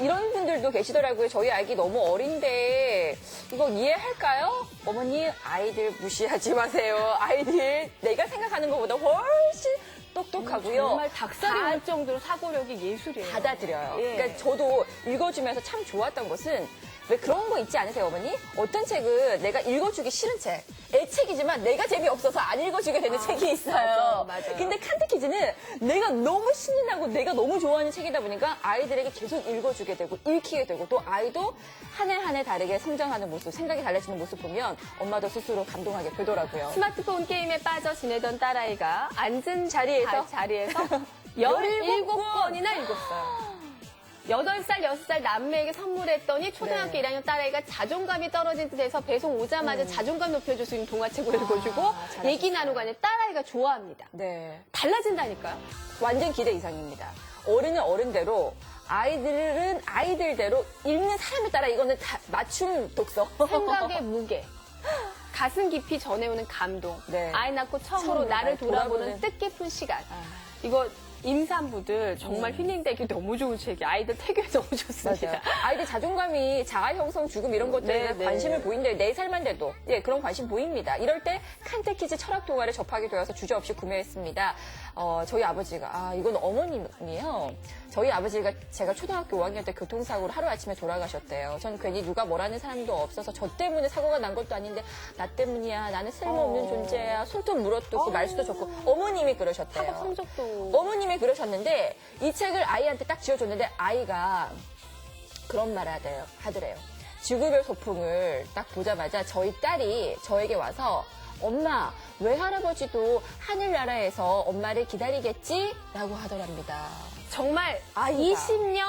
이런 분들도 계시더라고요. 저희 아기 너무 어린데 이거 이해할까요? 어머니 아이들 무시하지 마세요. 아이들 내가 생각하는 것보다 훨씬 똑똑하고요. 정말 닭살이 올 정도로 사고력이 예술이에요. 받아들여요. 예. 그러니까 저도 읽어주면서 참 좋았던 것은 왜 그런 거 있지 않으세요, 어머니? 어떤 책은 내가 읽어주기 싫은 책, 애책이지만 내가 재미없어서 안 읽어주게 되는 책이 있어요. 맞아요. 근데 칸트키즈는 내가 너무 신이 나고 내가 너무 좋아하는 책이다 보니까 아이들에게 계속 읽어주게 되고 읽히게 되고 또 아이도 한 해 한 해 다르게 성장하는 모습, 생각이 달라지는 모습 보면 엄마도 스스로 감동하게 되더라고요. 스마트폰 게임에 빠져 지내던 딸아이가 앉은 자리에서 17번이나 읽었어요. 8살, 6살 남매에게 선물했더니 초등학교 네. 1학년 딸아이가 자존감이 떨어진 듯해서 배송 오자마자 자존감 높여줄 수 있는 동화책을 읽어주고 잘하셨어요. 얘기 나누고 하는 딸아이가 좋아합니다. 네. 달라진다니까요. 완전 기대 이상입니다. 어른은 어른대로, 아이들은 아이들대로 읽는 사람에 따라 이거는 다 맞춤 독서. 생각의 무게. 가슴 깊이 전해오는 감동. 네. 아이 낳고 처음으로 처음으로 나를 나를 돌아보는 돌아보는 뜻깊은 시간. 이거 임산부들 정말 힐링되기 너무 좋은 책이에요. 아이들 태교에 너무 좋습니다. 맞아요. 아이들 자존감이 자아 형성 죽음 이런 것들에 네, 관심을 네. 보인대요. 4살만 돼도. 예, 그런 관심 보입니다. 이럴 때 칸테키즈 철학 동화를 접하게 되어서 주저없이 구매했습니다. 저희 아버지가, 이건 어머님이에요. 저희 아버지가 제가 초등학교 5학년 때 교통사고로 하루아침에 돌아가셨대요. 전 괜히 누가 뭐라는 사람도 없어서 저 때문에 사고가 난 것도 아닌데 나 때문이야. 나는 쓸모없는 존재야. 손톱 물어뜯고 말수도 좋고. 어머님이 그러셨대요. 학업 성적도. 어머님이 그러셨는데 이 책을 아이한테 딱 지어줬는데 아이가 그런 말을 하더래요. 지구별 소풍을 딱 보자마자 저희 딸이 저에게 와서 엄마, 외할아버지도 하늘나라에서 엄마를 기다리겠지? 라고 하더랍니다. 정말 아이가. 20년,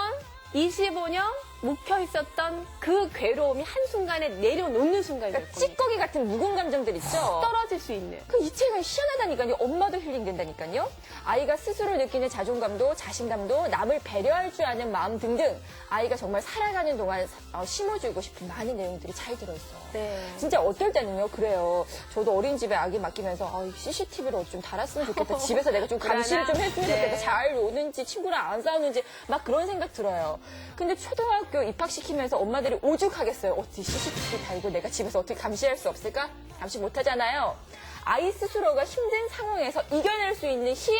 25년 묵혀 있었던 그 괴로움이 한순간에 내려놓는 순간이 될 그러니까 겁니다. 찌꺼기 같은 묵은 감정들 있죠? 떨어질 수 있는. 이 책은 희한하다니까요. 엄마도 힐링된다니까요. 아이가 스스로 느끼는 자존감도 자신감도 남을 배려할 줄 아는 마음 등등 아이가 정말 살아가는 동안 심어주고 싶은 많은 내용들이 잘 들어있어요. 네. 진짜 어떨 때는요, 그래요. 저도 어린이집에 아기 맡기면서 CCTV를 좀 달았으면 좋겠다. 집에서 내가 좀 감시를 좀 해주면 네. 좋겠다. 잘 노는지, 친구랑 안 싸우는지, 막 그런 생각 들어요. 근데 초등학교 입학시키면서 엄마들이 오죽하겠어요. 어떻게 CCTV 달고 내가 집에서 어떻게 감시할 수 없을까? 감시 못하잖아요. 아이 스스로가 힘든 상황에서 이겨낼 수 있는 힘,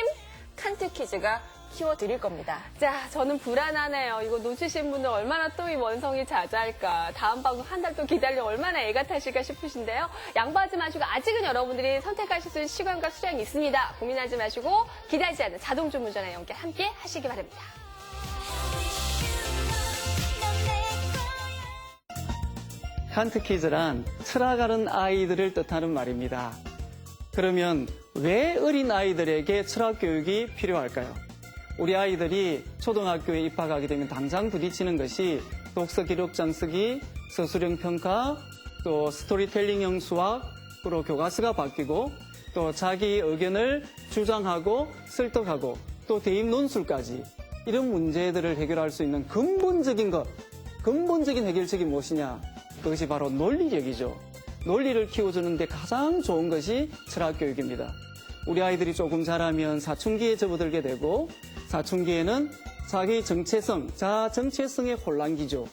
칸트키즈가 키워드릴 겁니다. 자, 저는 불안하네요. 이거 놓치신 분들 얼마나 또 이 원성이 자자할까. 다음 방송 한 달 또 기다려 얼마나 애가 타실까 싶으신데요. 양보하지 마시고 아직은 여러분들이 선택하실 수 있는 시간과 수량이 있습니다. 고민하지 마시고 기다리지 않는 자동 주문전화 연결 함께 하시기 바랍니다. 칸트키즈란 철학하는 아이들을 뜻하는 말입니다. 그러면 왜 어린 아이들에게 철학 교육이 필요할까요? 우리 아이들이 초등학교에 입학하게 되면 당장 부딪히는 것이 독서 기록장 쓰기, 서술형 평가, 또 스토리텔링형 수학, 그리고 교과서가 바뀌고 또 자기 의견을 주장하고 설득하고 또 대입 논술까지 이런 문제들을 해결할 수 있는 근본적인 것, 근본적인 해결책이 무엇이냐? 그것이 바로 논리력이죠. 논리를 키워주는데 가장 좋은 것이 철학교육입니다. 우리 아이들이 조금 자라면 사춘기에 접어들게 되고 사춘기에는 자기 정체성, 자아 정체성의 혼란기죠.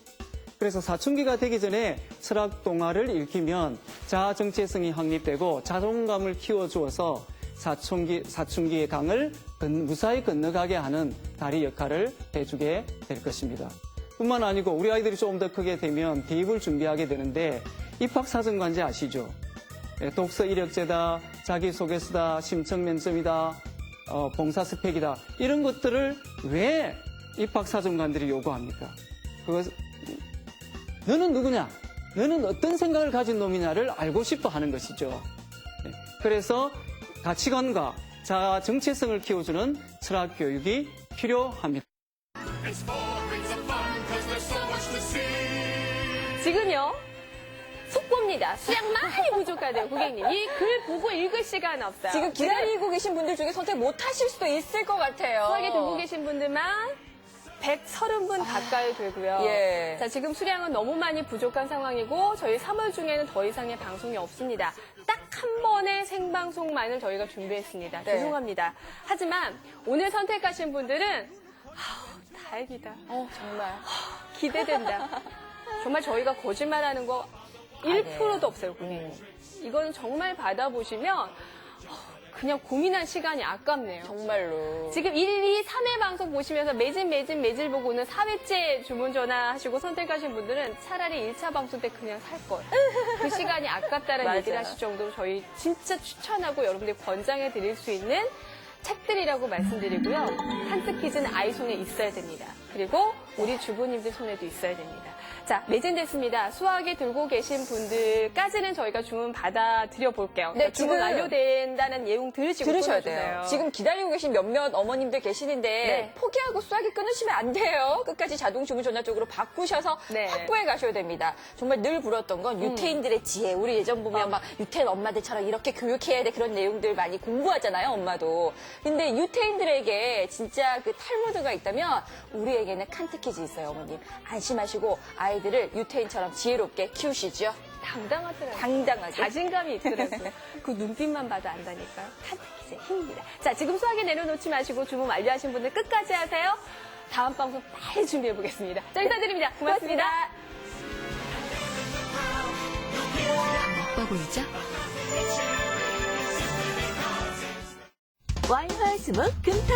그래서 사춘기가 되기 전에 철학 동화를 읽히면 자아 정체성이 확립되고 자존감을 키워주어서 사춘기의 강을 무사히 건너가게 하는 다리 역할을 해주게 될 것입니다. 뿐만 아니고 우리 아이들이 조금 더 크게 되면 대입을 준비하게 되는데 입학사정관제 아시죠? 독서 이력제다, 자기소개서다, 심층면접이다, 봉사 스펙이다 이런 것들을 왜 입학사정관들이 요구합니까? 너는 누구냐? 너는 어떤 생각을 가진 놈이냐를 알고 싶어 하는 것이죠. 그래서 가치관과 자아 정체성을 키워주는 철학 교육이 필요합니다. 지금요. 속보입니다. 수량 많이 부족하대요, 고객님. 이 글 보고 읽을 시간 없어요. 지금 기다리고 계신 분들 중에 선택 못 하실 수도 있을 것 같아요. 수학에 들고 계신 분들만 130분 가까이 되고요. 예. 자, 지금 수량은 너무 많이 부족한 상황이고 저희 3월 중에는 더 이상의 방송이 없습니다. 딱 한 번의 생방송만을 저희가 준비했습니다. 네. 죄송합니다. 하지만 오늘 선택하신 분들은 다행이다. 정말. 기대된다. 정말 저희가 거짓말하는 거 1%도 없어요, 고객님. 이건 정말 받아보시면 그냥 고민할 시간이 아깝네요. 정말로. 지금 1, 2, 3회 방송 보시면서 매질 보고 오늘 4회째 주문 전화하시고 선택하신 분들은 차라리 1차 방송 때 그냥 살 걸. 그 시간이 아깝다는 맞아요. 얘기를 하실 정도로 저희 진짜 추천하고 여러분들 권장해 드릴 수 있는 책들이라고 말씀드리고요. 칸트키즈는 아이 손에 있어야 됩니다. 그리고 우리 주부님들 손에도 있어야 됩니다. 자, 매진됐습니다. 수화기 들고 계신 분들까지는 저희가 주문 받아드려 볼게요. 네, 주문 지금 완료된다는 내용 들으시고 들으셔야 끊어주세요. 돼요. 지금 기다리고 계신 몇몇 어머님들 계시는데 네. 포기하고 수화기 끊으시면 안 돼요. 끝까지 자동 주문 전화 쪽으로 바꾸셔서 네. 확보해 가셔야 됩니다. 정말 늘 불었던 건 유태인들의 지혜. 우리 예전 보면 막 유태인 엄마들처럼 이렇게 교육해야 돼 그런 내용들 많이 공부하잖아요, 엄마도. 근데 유태인들에게 진짜 그 탈무드가 있다면 우리에게는 칸트키즈 있어요, 어머님. 안심하시고 아이들을 유태인처럼 지혜롭게 키우시죠. 당당하더라고요. 당당하게. 자신감이 있더라고요. 그 눈빛만 봐도 안다니까요. 카트키즈의 힘입니다. 자, 지금 수화기 내려놓지 마시고 주문 완료하신 분들 끝까지 하세요. 다음 방송 빨리 준비해 보겠습니다. 자, 인사드립니다. 고맙습니다. 나빠 보이죠? 월화수목 금토